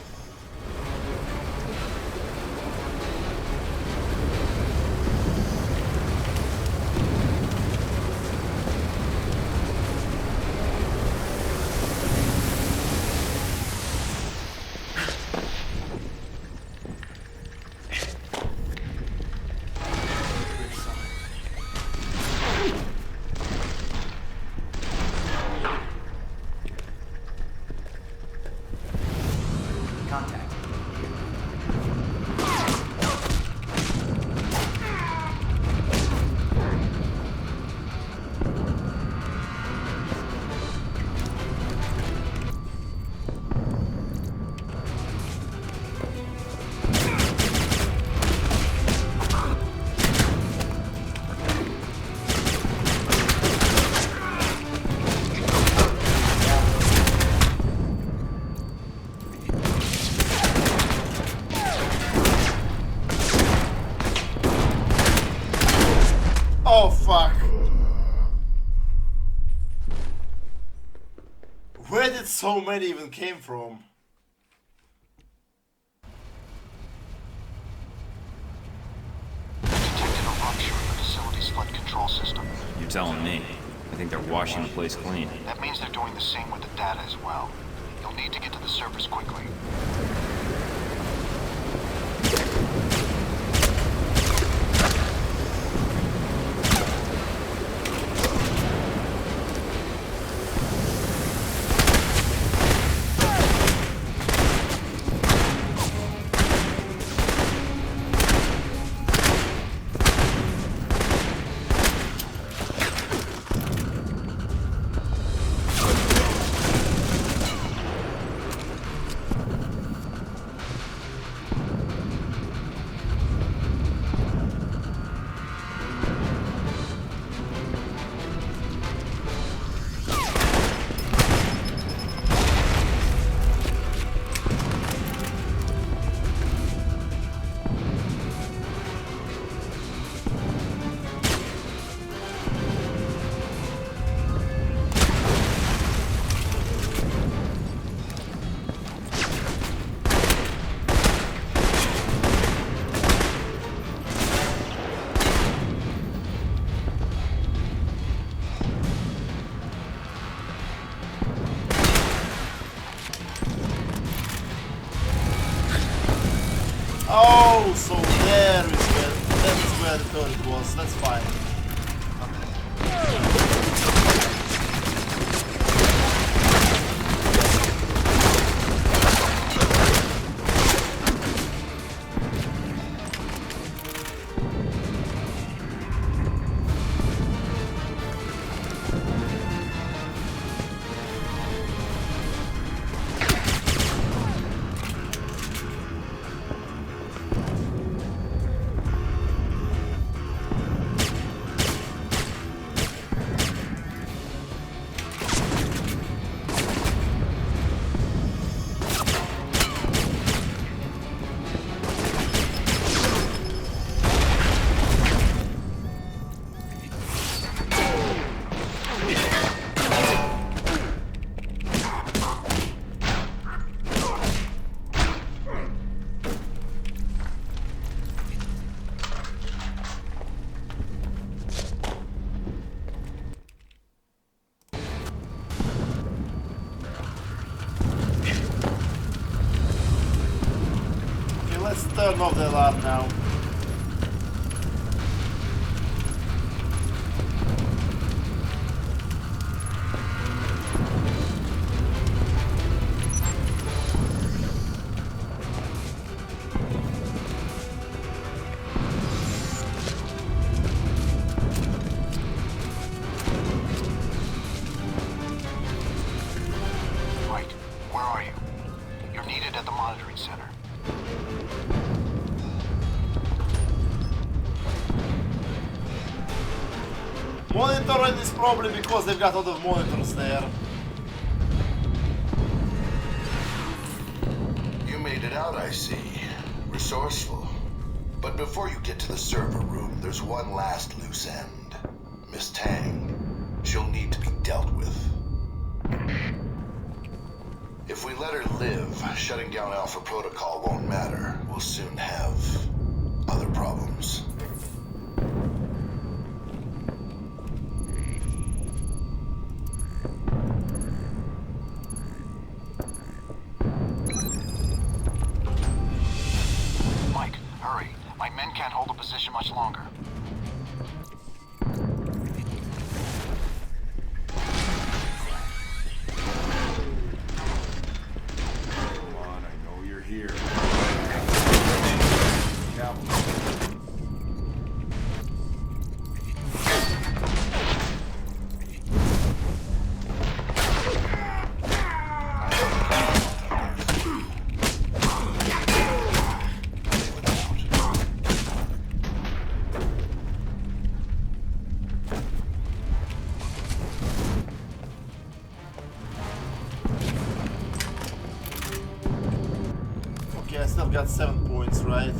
Speaker 2: Contact.
Speaker 1: Oh fuck. Where did so many even came from?
Speaker 9: flood control system.
Speaker 2: You're telling me. I think they're washing the place clean.
Speaker 9: That means they're doing the same with the data as well. You'll need to get to the servers quickly.
Speaker 1: Oh, so there is that is where the turret was. That's fine. Let's turn off the alarm now.
Speaker 9: Right. Where are you? You're needed at the monitoring center.
Speaker 1: Monitoring is probably because they've got a lot of monitors there.
Speaker 4: You made it out, I see. Resourceful. But before you get to the server room, there's one last loose end. Miss Tang. She'll need to be dealt with. If we let her live, shutting down Alpha Protocol won't matter. We'll soon have other problems.
Speaker 9: Mike, hurry. My men can't hold the position much longer.
Speaker 12: Come on, I know you're here.
Speaker 1: Okay, I still got 7 points, right?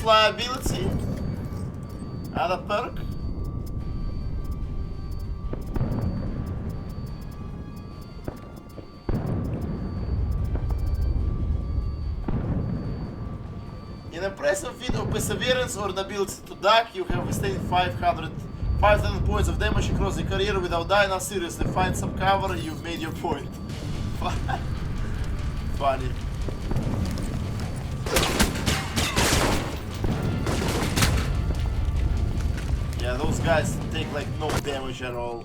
Speaker 1: liability. Other perk. In a present feat of perseverance or an ability to duck, you have sustained 500 points of damage across your career without dying. Now seriously, find some cover, you've made your point. Funny. Yeah, those guys take like no damage at all.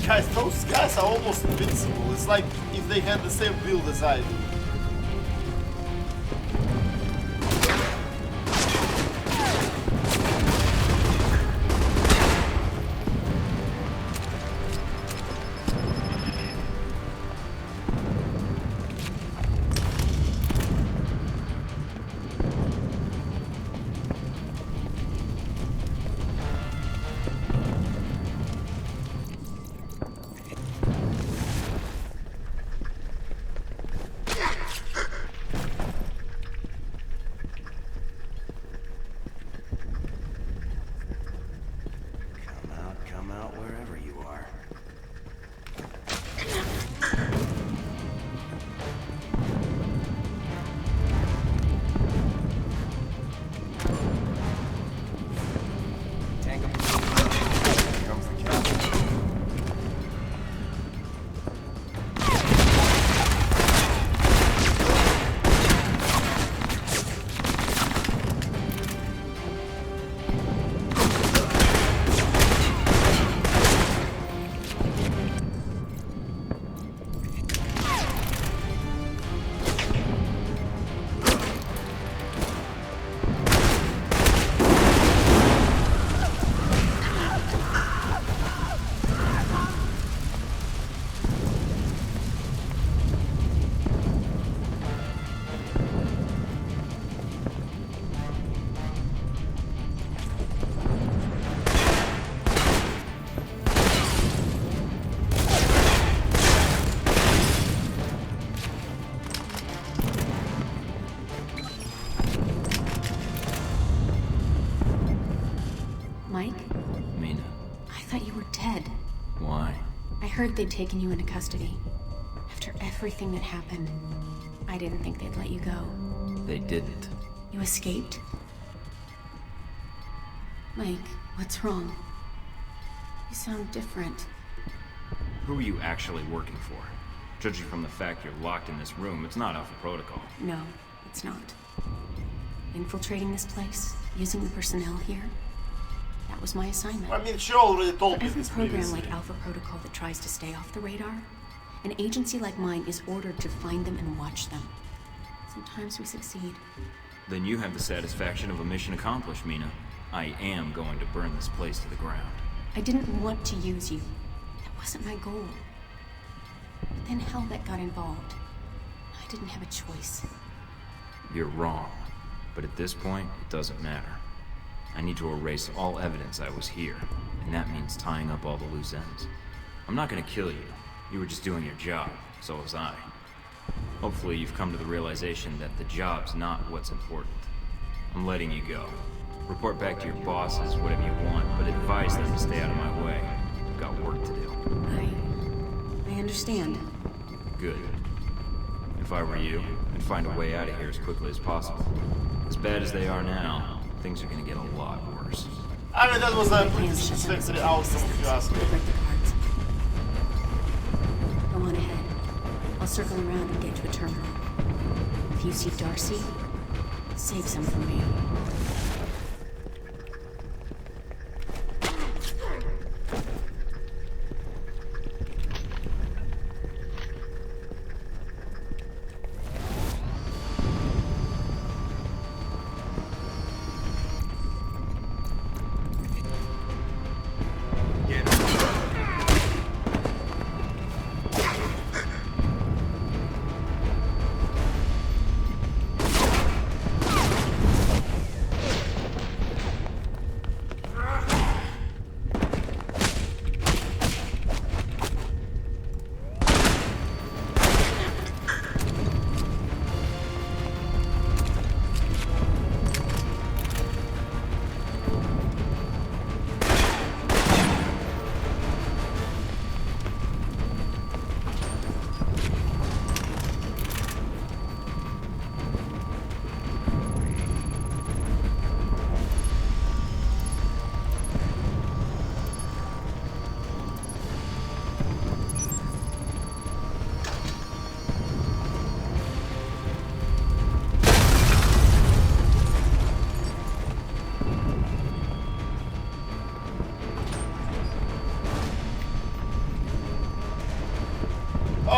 Speaker 1: Guys, those guys are almost invincible. It's like if they had the same build as I do.
Speaker 2: Come out wherever you are. Tango. Here comes the captain.
Speaker 3: Mike?
Speaker 2: Mina.
Speaker 3: I thought you were dead.
Speaker 2: Why?
Speaker 3: I heard they'd taken you into custody. After everything that happened, I didn't think they'd let you go.
Speaker 2: They didn't.
Speaker 3: You escaped? Mike, what's wrong? You sound different.
Speaker 2: Who are you actually working for? Judging from the fact you're locked in this room, it's not Alpha Protocol.
Speaker 3: No, it's not. Infiltrating this place, using the personnel here, that was my assignment.
Speaker 1: I mean, she already told
Speaker 3: For
Speaker 1: me
Speaker 3: every
Speaker 1: this
Speaker 3: program
Speaker 1: previously.
Speaker 3: like Alpha Protocol that tries to stay off the radar, an agency like mine is ordered to find them and watch them. Sometimes we succeed.
Speaker 2: Then you have the satisfaction of a mission accomplished, Mina. I am going to burn this place to the ground.
Speaker 3: I didn't want to use you. That wasn't my goal. But then Hellbeck got involved. I didn't have a choice.
Speaker 2: You're wrong. But at this point, it doesn't matter. I need to erase all evidence I was here, and that means tying up all the loose ends. I'm not gonna kill you. You were just doing your job, so was I. Hopefully you've come to the realization that the job's not what's important. I'm letting you go. Report back to your bosses, whatever you want, but advise them to stay out of my way. I've got work to do.
Speaker 3: I understand.
Speaker 2: Good. If I were you, I'd find a way out of here as quickly as possible. As bad as they are now, things are gonna get a lot worse.
Speaker 1: I mean, that was a pretty satisfactory outcome if you ask me.
Speaker 3: Break the cards. Go on ahead. I'll circle around and get to a terminal. If you see Darcy, save some for me.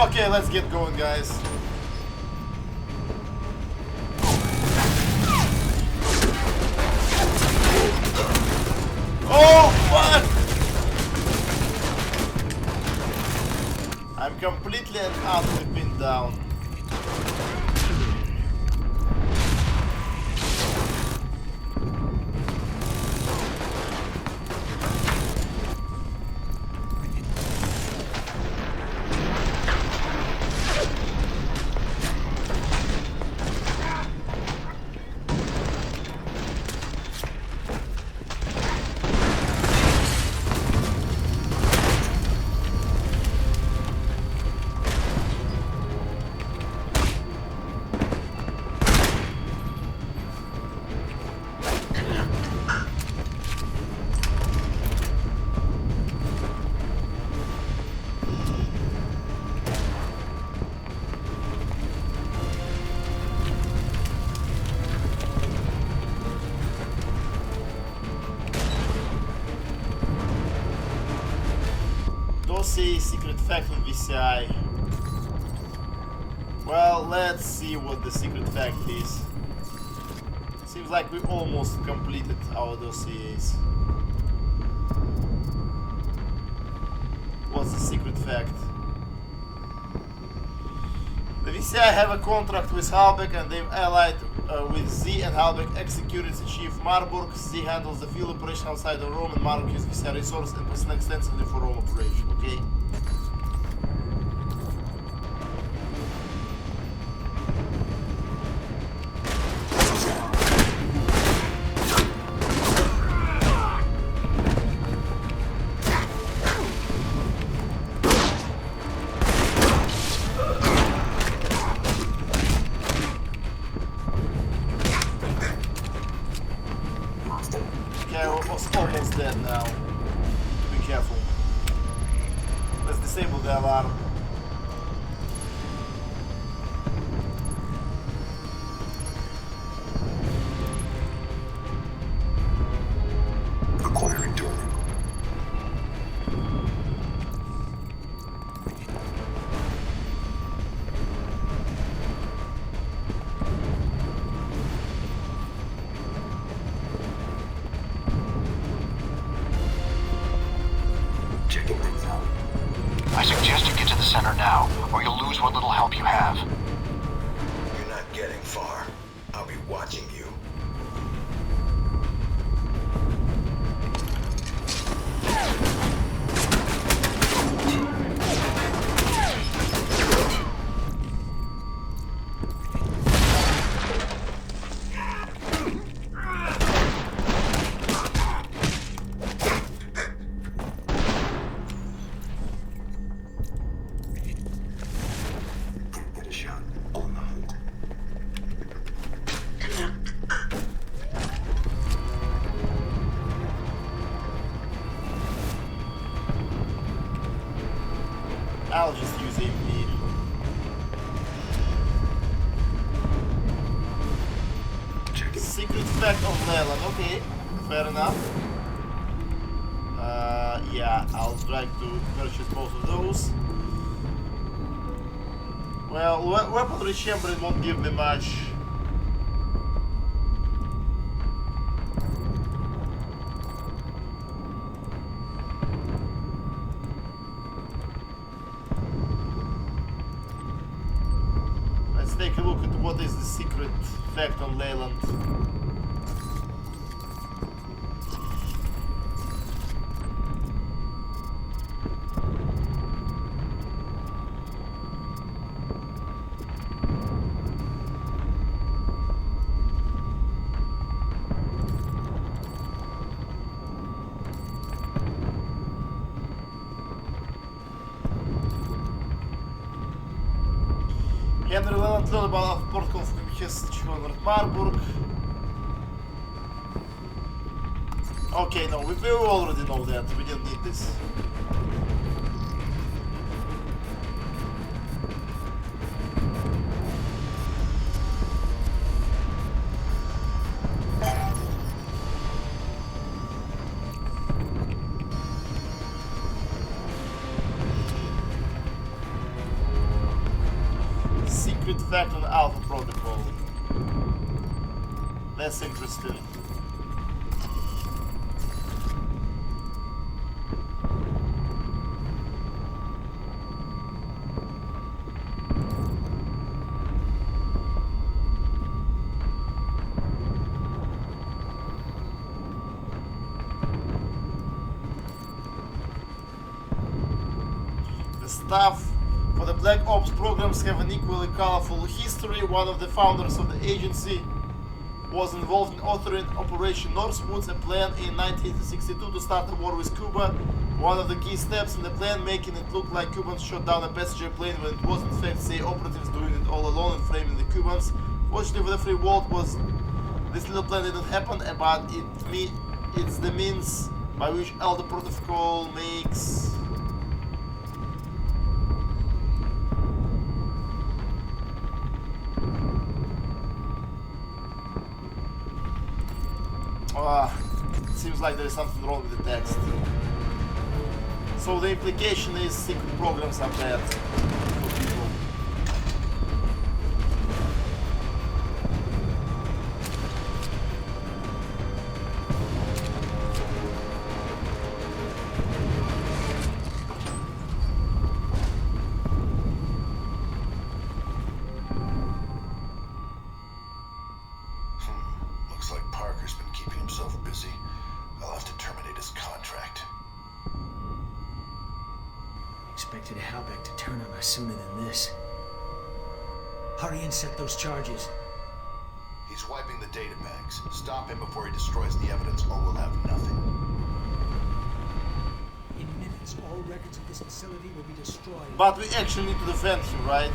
Speaker 1: Okay, let's get going, guys. Oh, fuck! I'm completely and utterly pinned down. See secret fact on VCI. Well, let's see what the secret fact is. Seems like we almost completed our dossiers. What's the secret fact? The VCI have a contract with Halbeck and they've allied with Z, and Halbeck executed the chief Marburg. Z handles the field operation outside of Rome, and Marburg uses VCI resources and personnel extensively for Rome operation. Okay. Almost dead now. Be careful. Let's disable the alarm.
Speaker 9: Acquiring target.
Speaker 7: I suggest you get to the center now, or you'll lose what little help you have.
Speaker 9: You're not getting far. I'll be watching you.
Speaker 1: I'll just use AMP. Secret fact of Leland. Okay, fair enough. Yeah, I'll try to purchase both of those. Well, weaponry chamber won't give me much. Let's take a look at what is the secret fact on Leyland. Henry Leland learned about the protocol from his children at Marburg. Okay, no, we already know that. We didn't need this. artifact on the Alpha Protocol. That's interesting. The staff for the Black Ops programs have an equally colorful history. One of the founders of the agency was involved in authoring Operation Northwoods, a plan in 1962 to start a war with Cuba. One of the key steps in the plan, making it look like Cubans shot down a passenger plane when it was in fact CIA operatives doing it all alone and framing the Cubans. Fortunately for the free world, this little plan didn't happen, but it's the means by which Elder Protocol makes seems like there is something wrong with the text. So the implication is secret programs are bad for people.
Speaker 9: Looks like Parker's been keeping himself busy. I'll have to terminate his contract.
Speaker 13: Expected Halbeck to turn on us sooner than this. Hurry and set those charges.
Speaker 9: He's wiping the data banks. Stop him before he destroys the evidence, or we'll have nothing.
Speaker 13: In minutes, all records of this facility will be destroyed.
Speaker 1: But we actually need to defend him, right?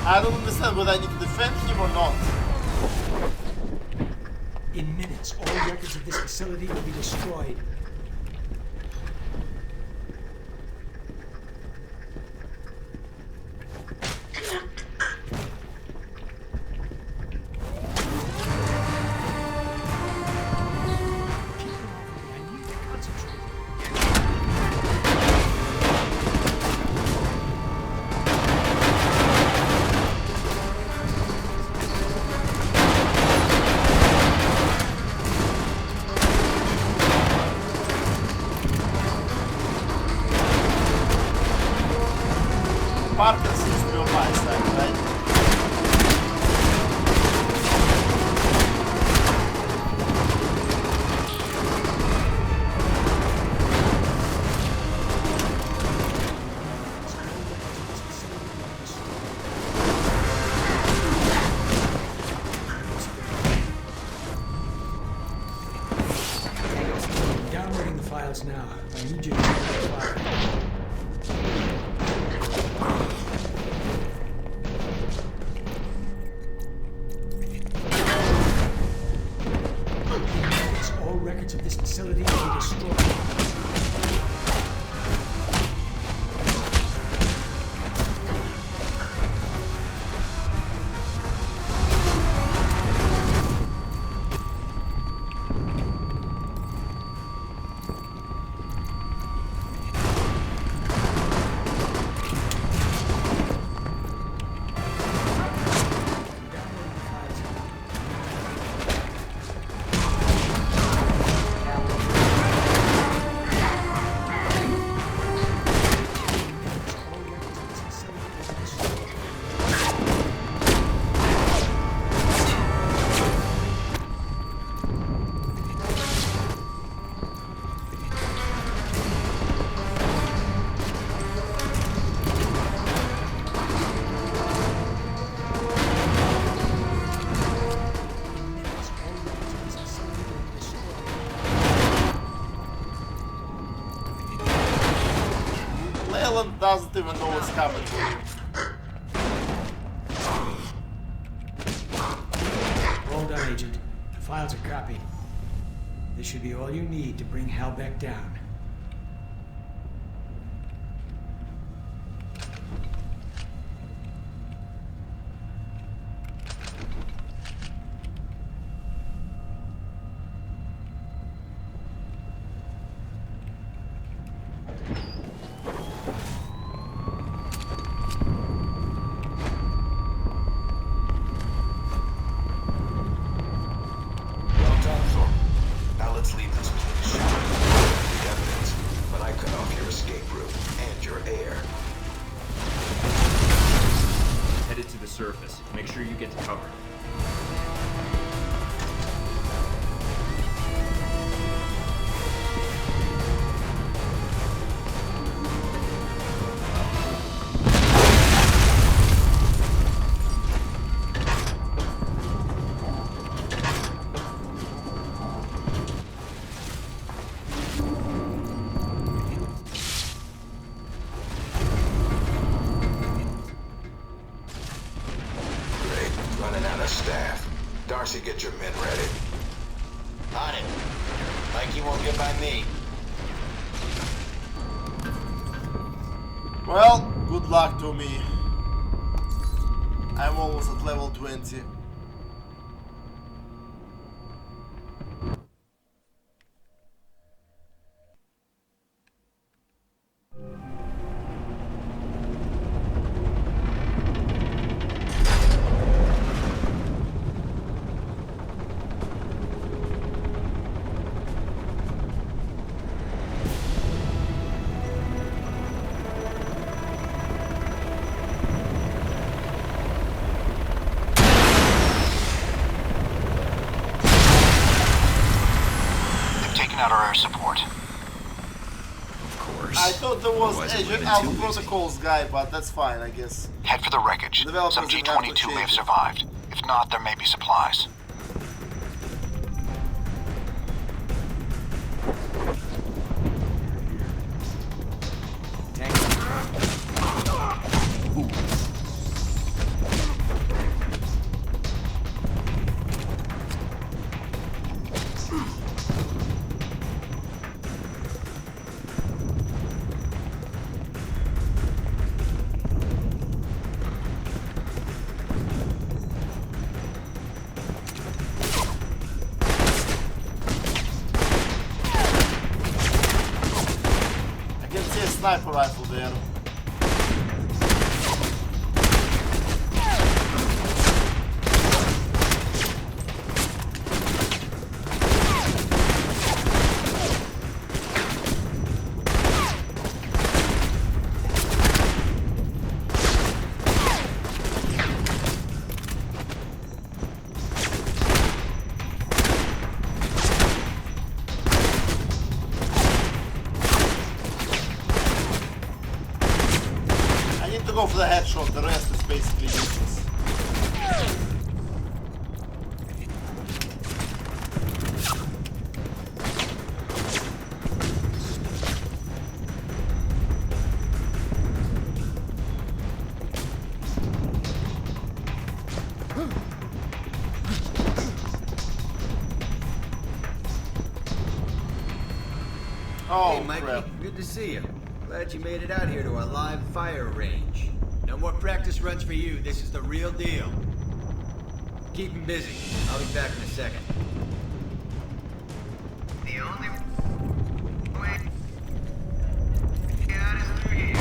Speaker 1: I don't understand whether I need to defend him or not.
Speaker 13: In minutes, all records of this facility will be destroyed.
Speaker 1: Parker seems to be on my side, right?
Speaker 13: Downloading the files now. I need you to get the file. All records of this facility will be destroyed.
Speaker 1: Leland doesn't even know what's coming.
Speaker 13: Hold on, Agent. The files are copied. This should be all you need to bring Halbeck down.
Speaker 14: fine by me.
Speaker 1: Well, good luck to me. I'm almost at level 20.
Speaker 9: Out our air support.
Speaker 2: Of course.
Speaker 1: I thought there was
Speaker 2: Otherwise it
Speaker 1: Agent
Speaker 2: would've been
Speaker 1: Alpha
Speaker 2: too
Speaker 1: Protocols guy, but that's fine, I guess.
Speaker 9: Head for the wreckage. Some G-22 may have survived. If not, there may be supplies.
Speaker 1: Sniper rifle there. Go for the headshot, the rest is basically useless.
Speaker 10: Hey, Mikey, good to see you. Glad you made it out here to our live fire range. No more practice runs for you. This is the real deal. Keep him busy. I'll be back in a second. The only way out is through here.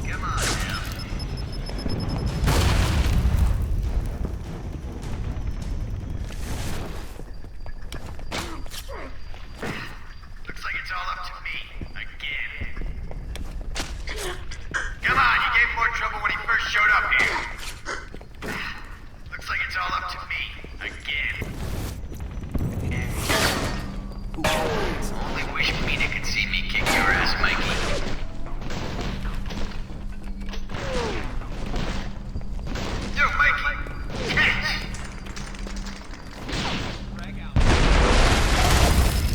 Speaker 10: Come on now. Looks like it's all up to me again. Come on, you gave more trouble when he first showed up here. Looks like it's all up to me again. Only wish Mina could see me kick your ass, Mikey. Yo, Mikey! Catch!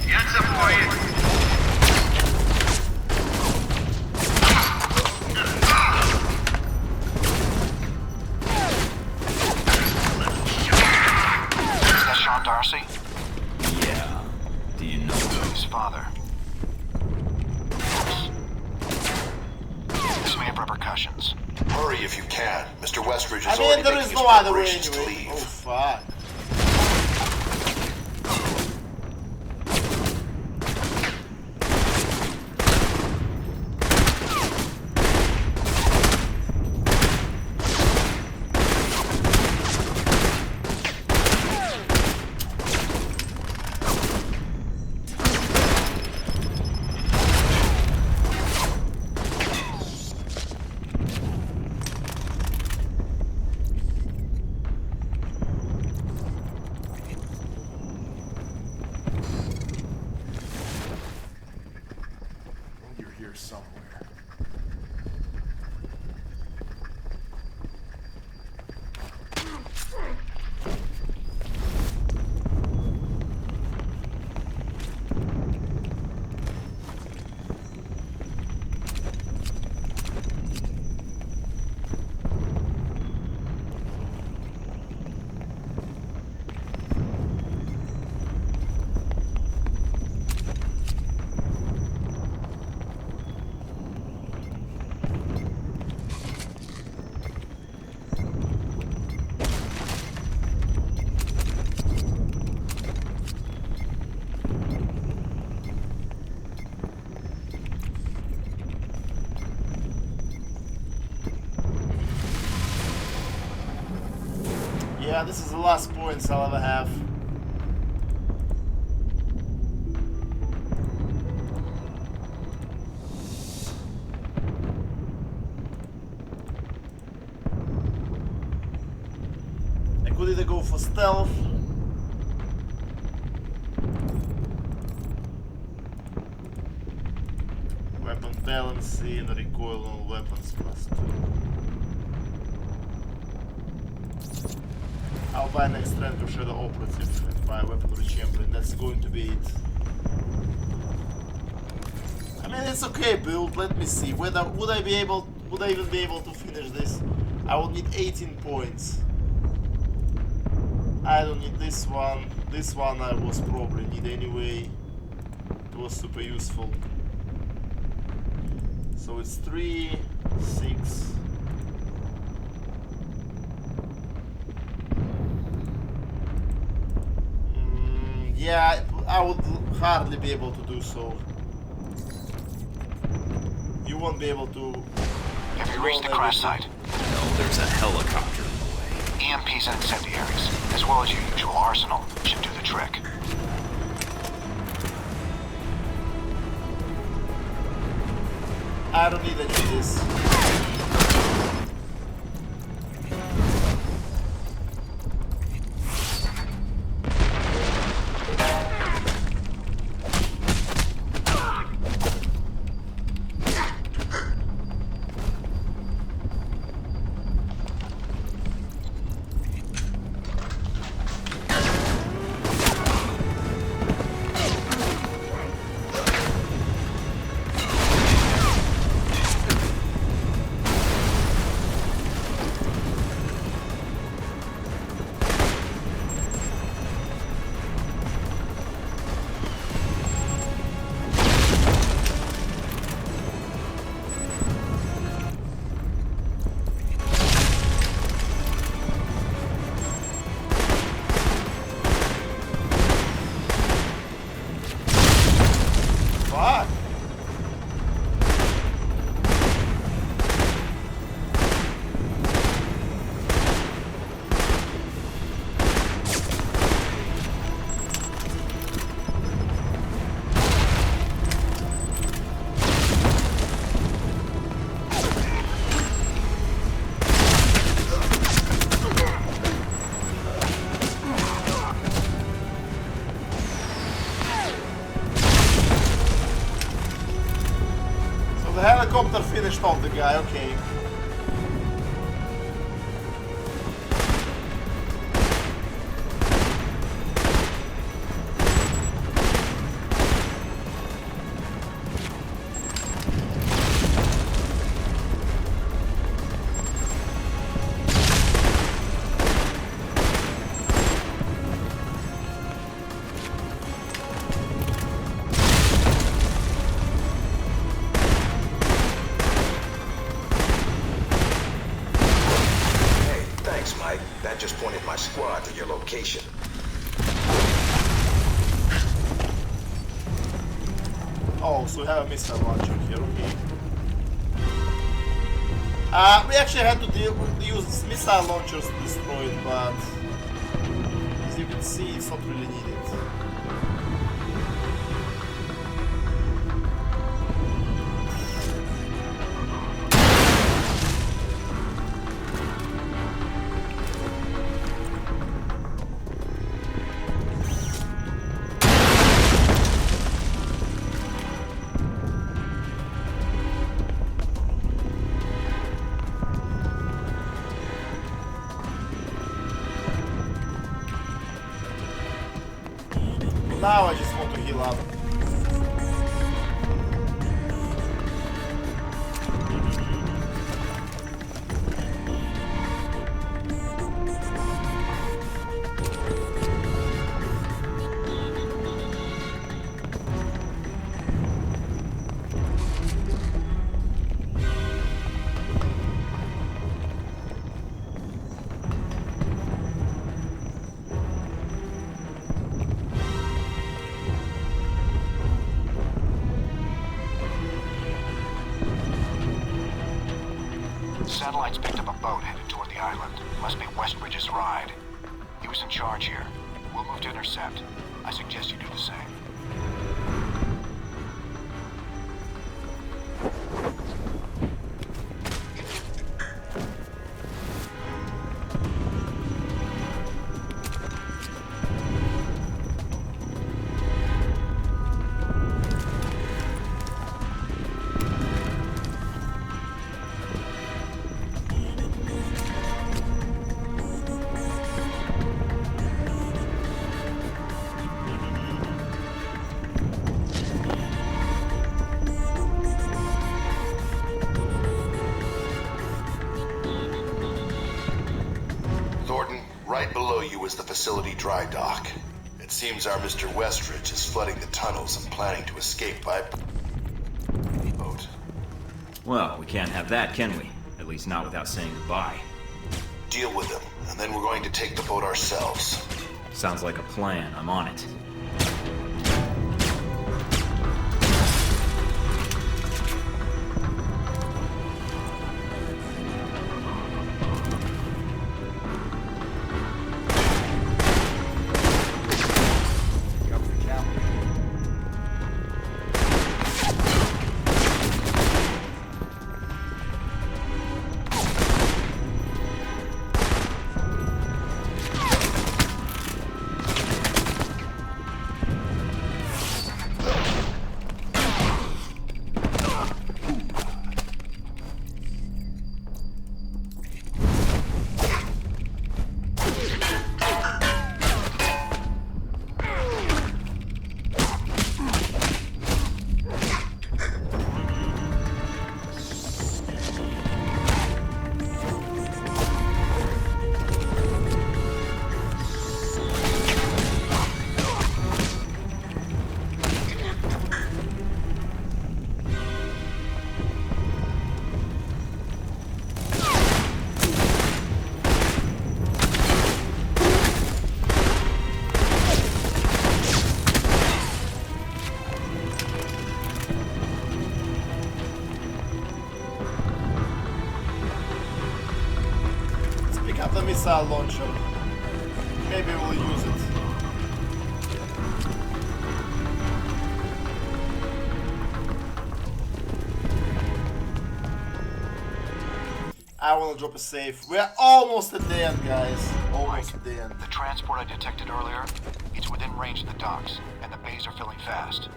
Speaker 10: Got some for you.
Speaker 9: Darcy?
Speaker 2: Yeah. Do you know
Speaker 9: his father? This may have repercussions. Hurry if you can. Mr. Westridge is already
Speaker 1: there is no other way anyway. Oh, fuck. Somewhere. Yeah, this is the last points I'll ever have. I could either go for stealth. Weapon balancing, recoil on weapons +2. I'll buy next strength to Shadow Operative and buy weaponry champion. That's going to be it. I mean, it's okay build. Let me see. Would I even be able to finish this? I would need 18 points. I don't need this one. This one I was probably need anyway. It was super useful. So it's 3, 6. Yeah, I would hardly be able to do so. You won't be able to.
Speaker 9: Have you reached the crash site?
Speaker 2: No, there's a helicopter in the way.
Speaker 9: EMPs and incendiaries, as well as your usual arsenal, should do the trick.
Speaker 1: I don't need any of this. Helicopter finished off the guy, okay. Oh, so we have a missile launcher here, okay. We actually had to use missile launchers to destroy it, but as you can see, it's not really needed. Now I just want to heal up.
Speaker 9: Satellites picked up a boat headed toward the island. Must be Westbridge's ride. He was in charge here. We'll move to intercept. I suggest you do the same. Right below you is the facility dry dock. It seems our Mr. Westridge is flooding the tunnels and planning to escape by boat.
Speaker 2: Well, we can't have that, can we? At least not without saying goodbye.
Speaker 9: Deal with him, and then we're going to take the boat ourselves.
Speaker 2: Sounds like a plan. I'm on it.
Speaker 1: Missile launcher. Maybe we'll use it. I want to drop a safe. We're almost at the end, guys. Almost at the end.
Speaker 9: The transport I detected earlier, it's within range of the docks, and the bays are filling fast.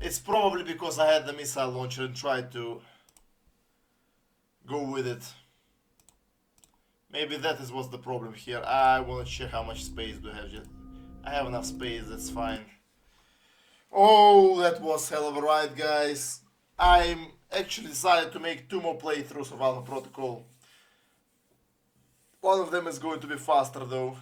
Speaker 1: It's probably because I had the missile launcher and tried to go with it. Maybe that is what's the problem here. I want to check how much space do I have yet. I have enough space, that's fine. Oh, that was hell of a ride, guys. I'm actually decided to make 2 more playthroughs of Alpha Protocol. One of them is going to be faster though.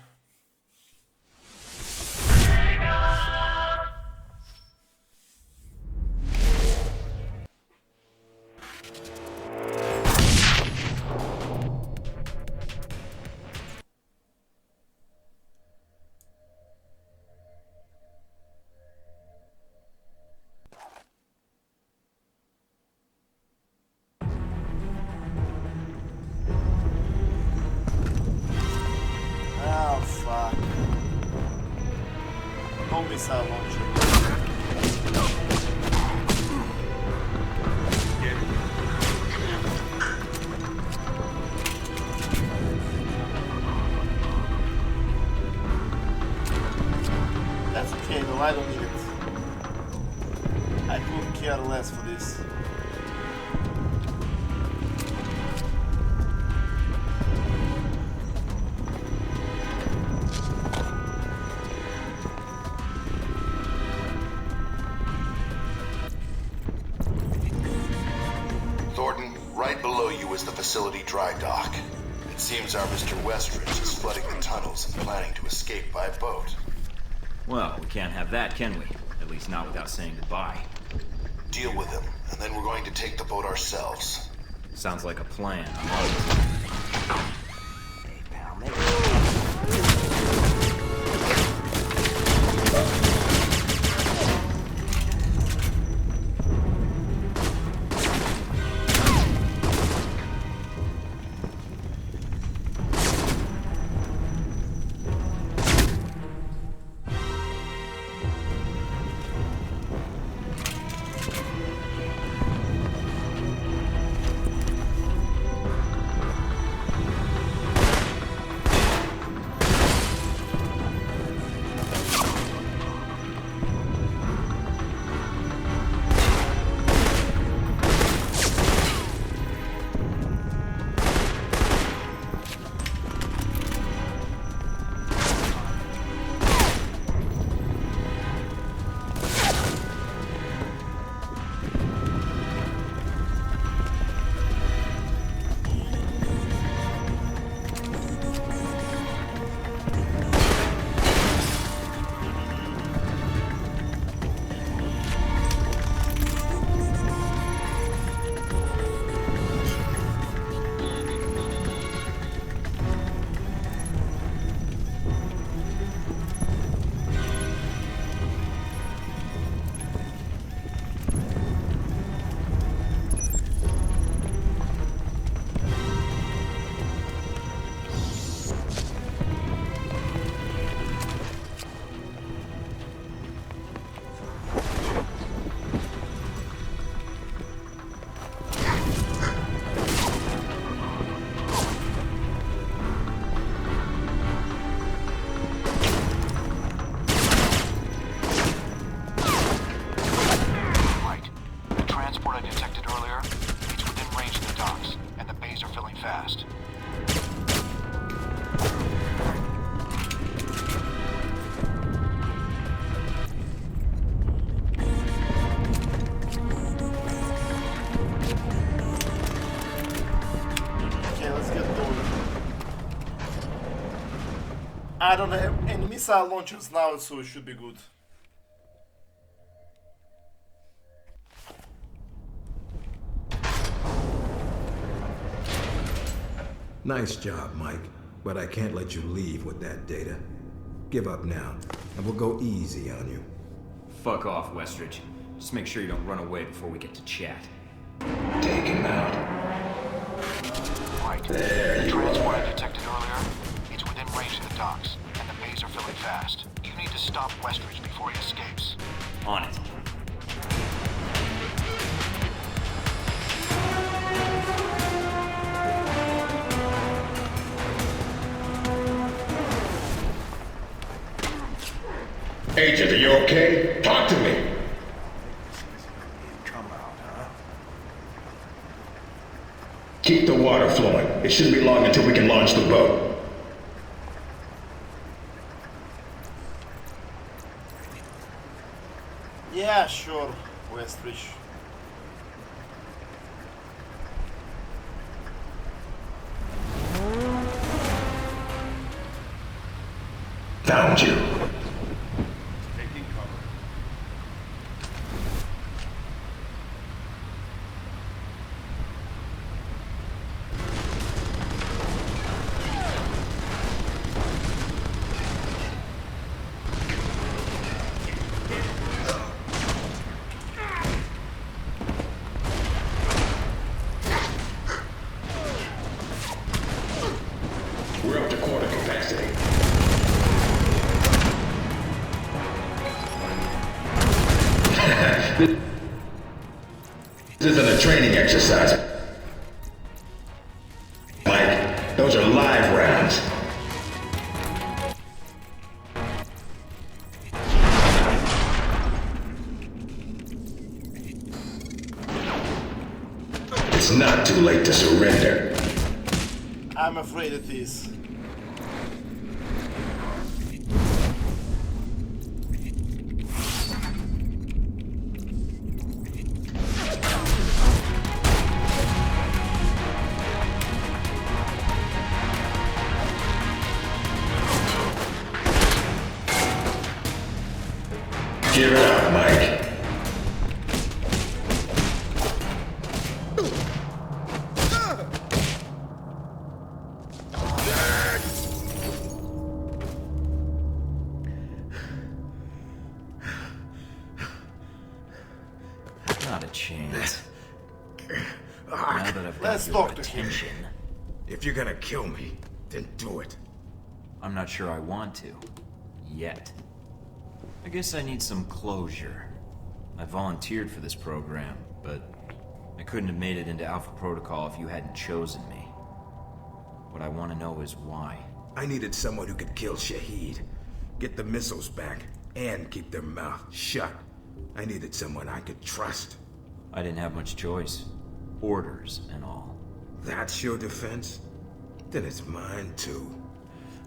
Speaker 1: Missile launcher. That's okay though, I don't need it. I couldn't care less for this.
Speaker 9: Facility dry dock. It seems our Mr. Westridge is flooding the tunnels and planning to escape by boat.
Speaker 2: Well, we can't have that, can we? At least not without saying goodbye.
Speaker 9: Deal with him, and then we're going to take the boat ourselves.
Speaker 2: Sounds like a plan. I'm on it. Hey, pal,
Speaker 9: fast.
Speaker 1: Okay, let's get going. I don't have any missile launchers now, so it should be good.
Speaker 11: Nice job, Mike. But I can't let you leave with that data. Give up now, and we'll go easy on you.
Speaker 2: Fuck off, Westridge. Just make sure you don't run away before we get to chat.
Speaker 11: Take him out.
Speaker 9: Right.
Speaker 11: There
Speaker 9: The
Speaker 11: you
Speaker 9: transport I
Speaker 11: are.
Speaker 9: detected earlier, it's within range in the docks, and the bays are filling fast. You need to stop Westridge before he escapes.
Speaker 2: On it.
Speaker 14: Agent, are you okay? Talk to me! Keep the water flowing. It shouldn't be long until we can launch the boat.
Speaker 1: Yeah, sure, Westridge.
Speaker 14: Found you.
Speaker 1: Taking cover.
Speaker 14: We're up to quarter capacity. This isn't a training exercise. Mike, those are live rounds. It's not too late to surrender.
Speaker 1: I'm afraid it is.
Speaker 14: Give it up, Mike.
Speaker 2: Not a chance. Now that I've got
Speaker 1: Let's
Speaker 2: your
Speaker 1: talk to
Speaker 2: attention,
Speaker 11: If you're gonna kill me, then do it.
Speaker 2: I'm not sure I want to. Yet. I guess I need some closure. I volunteered for this program, but I couldn't have made it into Alpha Protocol if you hadn't chosen me. What I want to know is why.
Speaker 11: I needed someone who could kill Shahid, get the missiles back, and keep their mouth shut. I needed someone I could trust.
Speaker 2: I didn't have much choice. Orders and all.
Speaker 11: That's your defense? Then it's mine too.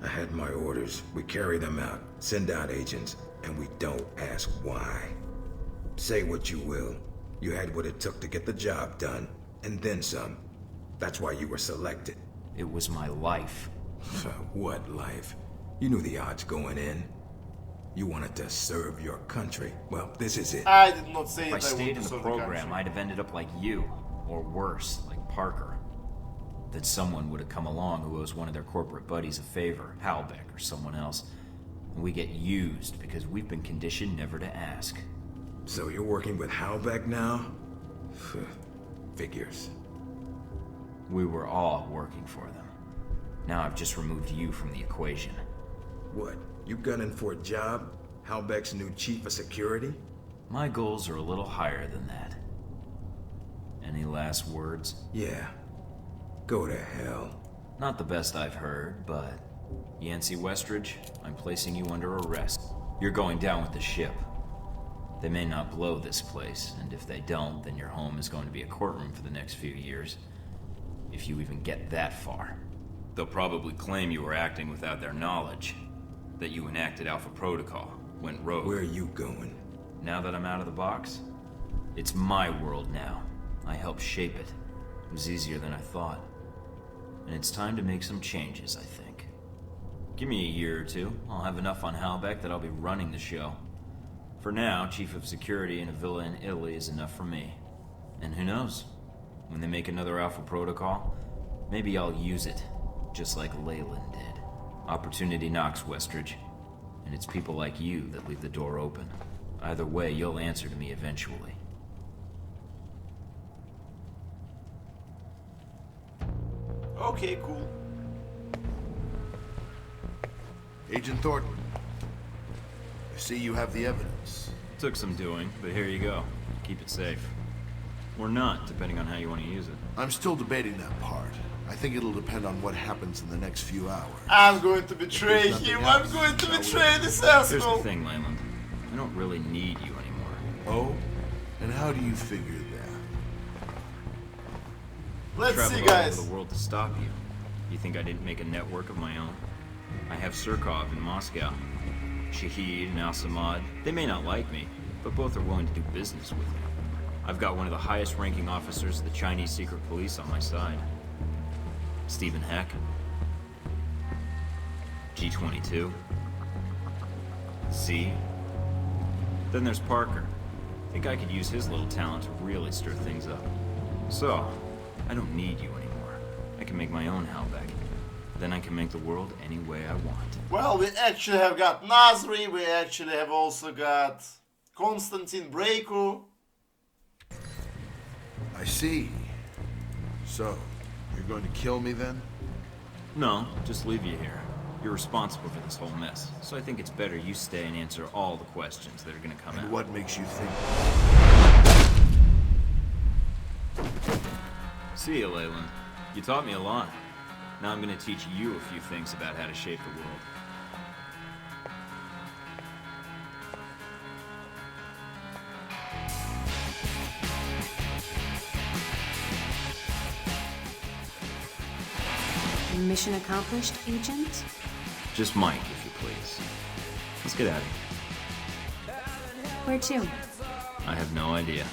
Speaker 11: I had my orders. We carry them out, send out agents, and we don't ask why. Say what you will. You had what it took to get the job done, and then some. That's why you were selected.
Speaker 2: It was my life.
Speaker 11: What life? You knew the odds going in. You wanted to serve your country. Well, this is it.
Speaker 1: I did not say
Speaker 2: If I
Speaker 1: that I
Speaker 2: stayed
Speaker 1: want
Speaker 2: in
Speaker 1: to
Speaker 2: the
Speaker 1: serve
Speaker 2: program,
Speaker 1: country.
Speaker 2: I'd have ended up like you. Or worse, like Parker. That someone would have come along who owes one of their corporate buddies a favor, Halbeck or someone else. And we get used because we've been conditioned never to ask.
Speaker 11: So you're working with Halbeck now? Figures.
Speaker 2: We were all working for them. Now I've just removed you from the equation.
Speaker 11: What? You gunning for a job? Halbeck's new chief of security?
Speaker 2: My goals are a little higher than that. Any last words?
Speaker 11: Yeah. Go to hell.
Speaker 2: Not the best I've heard, but... Yancey Westridge, I'm placing you under arrest. You're going down with the ship. They may not blow this place, and if they don't, then your home is going to be a courtroom for the next few years. if you even get that far. They'll probably claim you were acting without their knowledge, that you enacted Alpha Protocol, went rogue.
Speaker 11: Where are you going?
Speaker 2: Now that I'm out of the box, it's my world now. I helped shape it. It was easier than I thought. And it's time to make some changes, I think. Give me a year or two. I'll have enough on Halbeck that I'll be running the show. For now, Chief of Security in a villa in Italy is enough for me. And who knows? When they make another Alpha Protocol, maybe I'll use it, just like Leyland did. Opportunity knocks, Westridge. And it's people like you that leave the door open. Either way, you'll answer to me eventually.
Speaker 1: Okay, cool.
Speaker 4: Agent Thornton, I see you have the evidence.
Speaker 2: Took some doing, but here you go. Keep it safe. Or not, depending on how you want to use it.
Speaker 4: I'm still debating that part. I think it'll depend on what happens in the next few hours.
Speaker 1: I'm going to betray him. I'm going to betray this asshole.
Speaker 2: Here's the thing, Leyland. I don't really need you anymore.
Speaker 4: Oh? And how do you figure that?
Speaker 1: Let's see,
Speaker 2: Traveled all
Speaker 1: guys.
Speaker 2: over the world to stop you. You think I didn't make a network of my own? I have Surkov in Moscow. Shahid and Al-Samad. They may not like me, but both are willing to do business with me. I've got one of the highest ranking officers of the Chinese secret police on my side. Stephen Heck. G-22. C. Then there's Parker. Think I could use his little talent to really stir things up. So, I don't need you anymore. I can make my own Halbeck. Then I can make the world any way I want.
Speaker 1: Well, we actually have got Nasri, we actually have also got Konstantin Breiko.
Speaker 4: I see. So, you're going to kill me then?
Speaker 2: No, just leave you here. You're responsible for this whole mess, so I think it's better you stay and answer all the questions that are gonna come out.
Speaker 4: And what makes you think?
Speaker 2: See you, Leyland. You taught me a lot. Now I'm gonna teach you a few things about how to shape the world.
Speaker 3: Mission accomplished, Agent?
Speaker 2: Just Mike, if you please. Let's get out of here.
Speaker 3: Where to?
Speaker 2: I have no idea.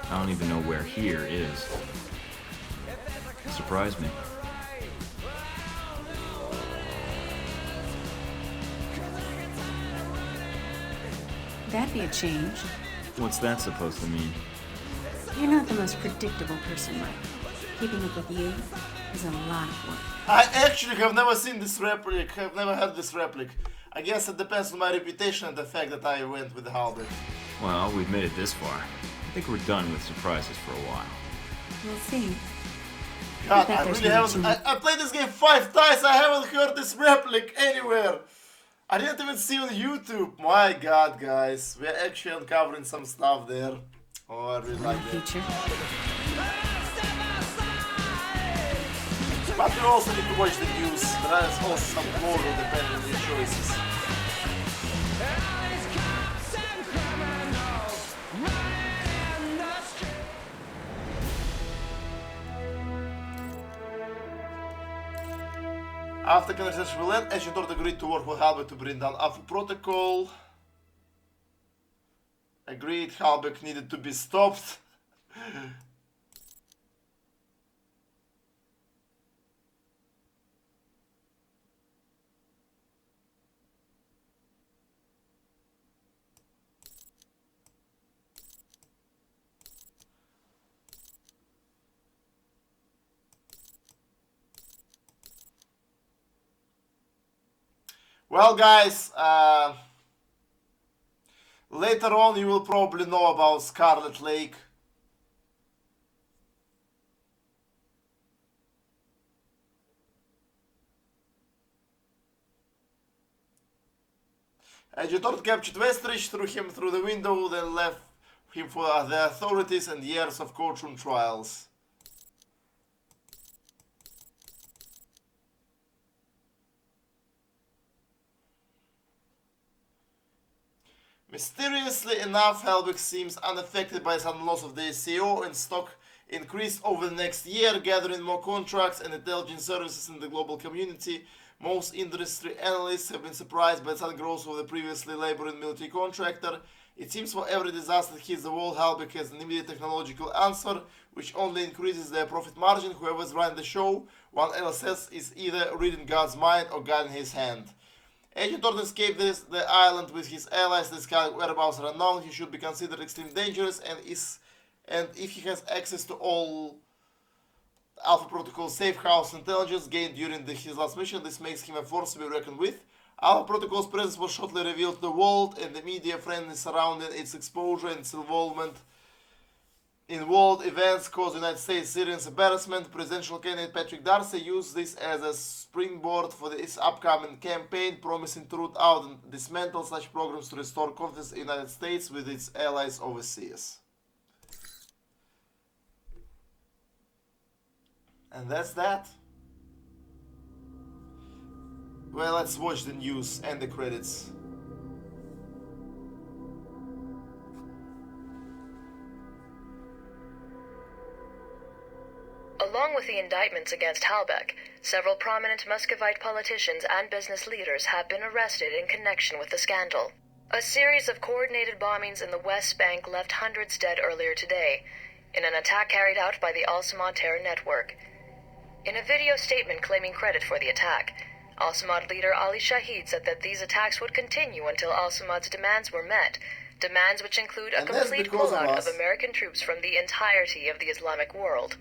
Speaker 2: I don't even know where here is. Surprise me.
Speaker 3: That'd be a change.
Speaker 2: What's that supposed to mean?
Speaker 3: You're not the most predictable person, Mike. Keeping up with you is a lot of work.
Speaker 1: I actually have never seen this replic, have never had this replic. I guess it depends on my reputation and the fact that I went with Halbert.
Speaker 2: Well, we've made it this far. I think we're done with surprises for a while.
Speaker 3: We'll see.
Speaker 1: God, I really haven't. I played this game 5 times. I haven't heard this replic anywhere. I didn't even see on YouTube. My God, guys, we're actually uncovering some stuff there. Oh, I really like that. But you also need to watch the news. There is also some moral depending on your choices. After conversation will end, Agent Thornton agreed to work with Halbeck to bring down Alpha Protocol. Agreed, Halbeck needed to be stopped. Well, guys, later on you will probably know about Scarlet Lake. Agent Thornton captured Westridge, threw him through the window, then left him for the authorities and years of courtroom trials. Mysteriously enough, Halbeck seems unaffected by some loss of the SEO and stock increased over the next year, gathering more contracts and intelligence services in the global community. Most industry analysts have been surprised by the sudden growth of the previously laboring military contractor. It seems for every disaster that hits the wall, Halbeck has an immediate technological answer, which only increases their profit margin. Whoever's running the show, one LSS is either reading God's mind or guiding his hand. Agent Thornton escaped the island with his allies. This guy's whereabouts are unknown. He should be considered extremely dangerous, and if he has access to all Alpha Protocol safe house intelligence gained during his last mission, this makes him a force to be reckoned with. Alpha Protocol's presence was shortly revealed to the world, and the media friendly surrounding its exposure and its involvement in world events caused United States serious embarrassment. Presidential candidate Patrick Darcy used this as a springboard for his upcoming campaign, promising to root out and dismantle such programs to restore confidence in the United States with its allies overseas. And that's that. Well, let's watch the news and the credits.
Speaker 6: Along with the indictments against Halbeck, several prominent Muscovite politicians and business leaders have been arrested in connection with the scandal. A series of coordinated bombings in the West Bank left hundreds dead earlier today, in an attack carried out by the Al-Samad terror network. In a video statement claiming credit for the attack, Al-Samad leader Ali Shahid said that these attacks would continue until Al-Samad's demands were met, demands which include a complete pullout of American troops from the entirety of the Islamic world.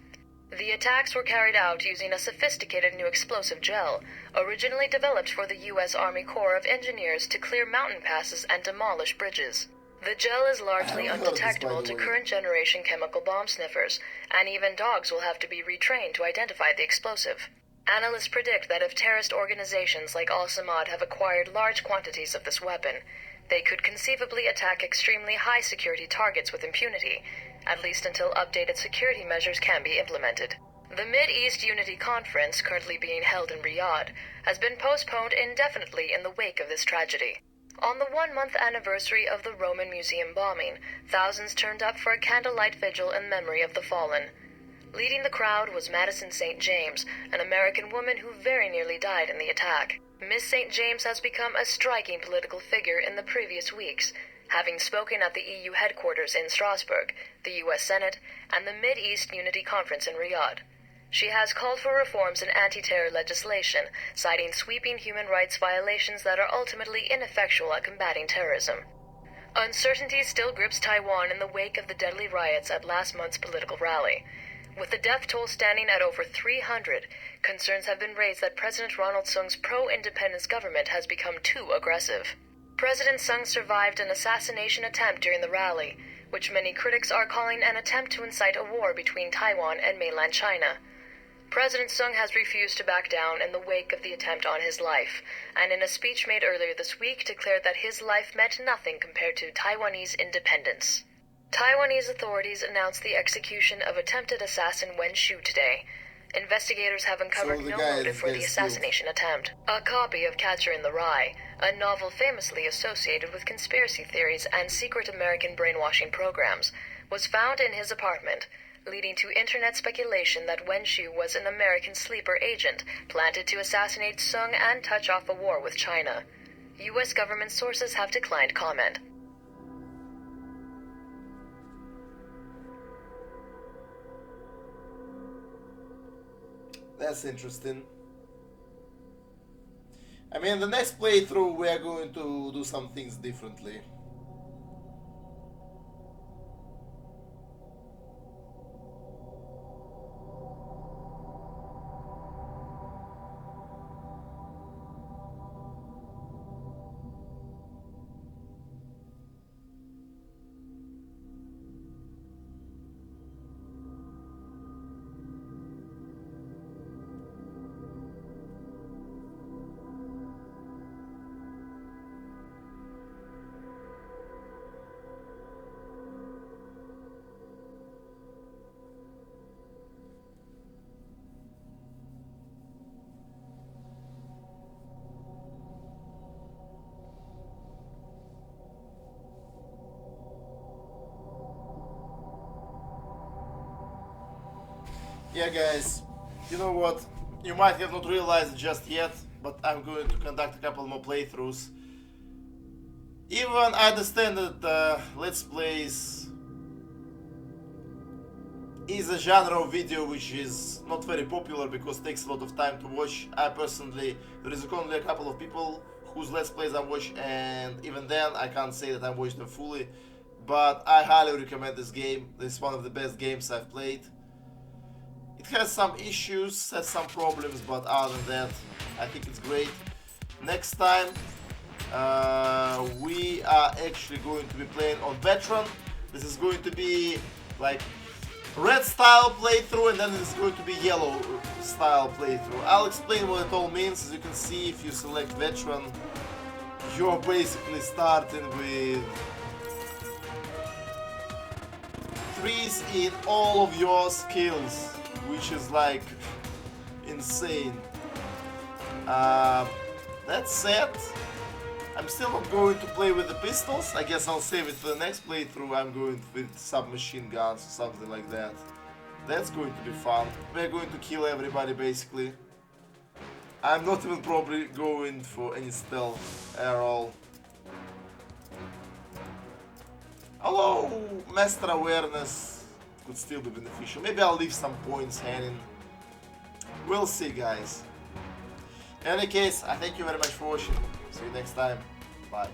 Speaker 6: The attacks were carried out using a sophisticated new explosive gel, originally developed for the U.S. Army Corps of Engineers to clear mountain passes and demolish bridges. The gel is largely undetectable to current-generation chemical bomb sniffers, and even dogs will have to be retrained to identify the explosive. Analysts predict that if terrorist organizations like Al-Samad have acquired large quantities of this weapon, they could conceivably attack extremely high-security targets with impunity, at least until updated security measures can be implemented. The Mid-East Unity Conference, currently being held in Riyadh, has been postponed indefinitely in the wake of this tragedy. On the one-month anniversary of the Roman Museum bombing, thousands turned up for a candlelight vigil in memory of the fallen. Leading the crowd was Madison St. James, an American woman who very nearly died in the attack. Miss St. James has become a striking political figure in the previous weeks, having spoken at the EU headquarters in Strasbourg, the US Senate, and the Mid-East Unity Conference in Riyadh. She has called for reforms in anti-terror legislation, citing sweeping human rights violations that are ultimately ineffectual at combating terrorism. Uncertainty still grips Taiwan in the wake of the deadly riots at last month's political rally. With the death toll standing at over 300, concerns have been raised that President Ronald Sung's pro-independence government has become too aggressive. President Sung survived an assassination attempt during the rally, which many critics are calling an attempt to incite a war between Taiwan and mainland China. President Sung has refused to back down in the wake of the attempt on his life, and in a speech made earlier this week declared that his life meant nothing compared to Taiwanese independence. Taiwanese authorities announced the execution of attempted assassin Wen Shu today. Investigators have uncovered no motive for the assassination attempt. A copy of Catcher in the Rye, a novel famously associated with conspiracy theories and secret American brainwashing programs, was found in his apartment, leading to internet speculation that Wen Shu was an American sleeper agent planted to assassinate Sung and touch off a war with China. U.S. government sources have declined comment.
Speaker 1: That's interesting. I mean, the next playthrough we are going to do some things differently. Yeah, guys, you know what? You might have not realized it just yet, but I'm going to conduct a couple more playthroughs. Even I understand that Let's Plays is a genre of video which is not very popular because it takes a lot of time to watch. I personally, there is only a couple of people whose Let's Plays I watch, and even then I can't say that I watched them fully. But I highly recommend this game. This is one of the best games I've played. It has some issues, has some problems, but other than that, I think it's great. Next time, we are actually going to be playing on Veteran. This is going to be like red style playthrough, and then it's going to be yellow style playthrough. I'll explain what it all means. As you can see, if you select Veteran, you're basically starting with 3s in all of your skills, which is like insane. That said, I'm still not going to play with the pistols. I guess I'll save it for the next playthrough. I'm going with submachine guns or something like that. That's going to be fun. We're going to kill everybody basically. I'm not even probably going for any stealth at all. Although Master Awareness could still be beneficial. Maybe I'll leave some points hanging. We'll see, guys. In any case, I thank you very much for watching. See you next time. Bye.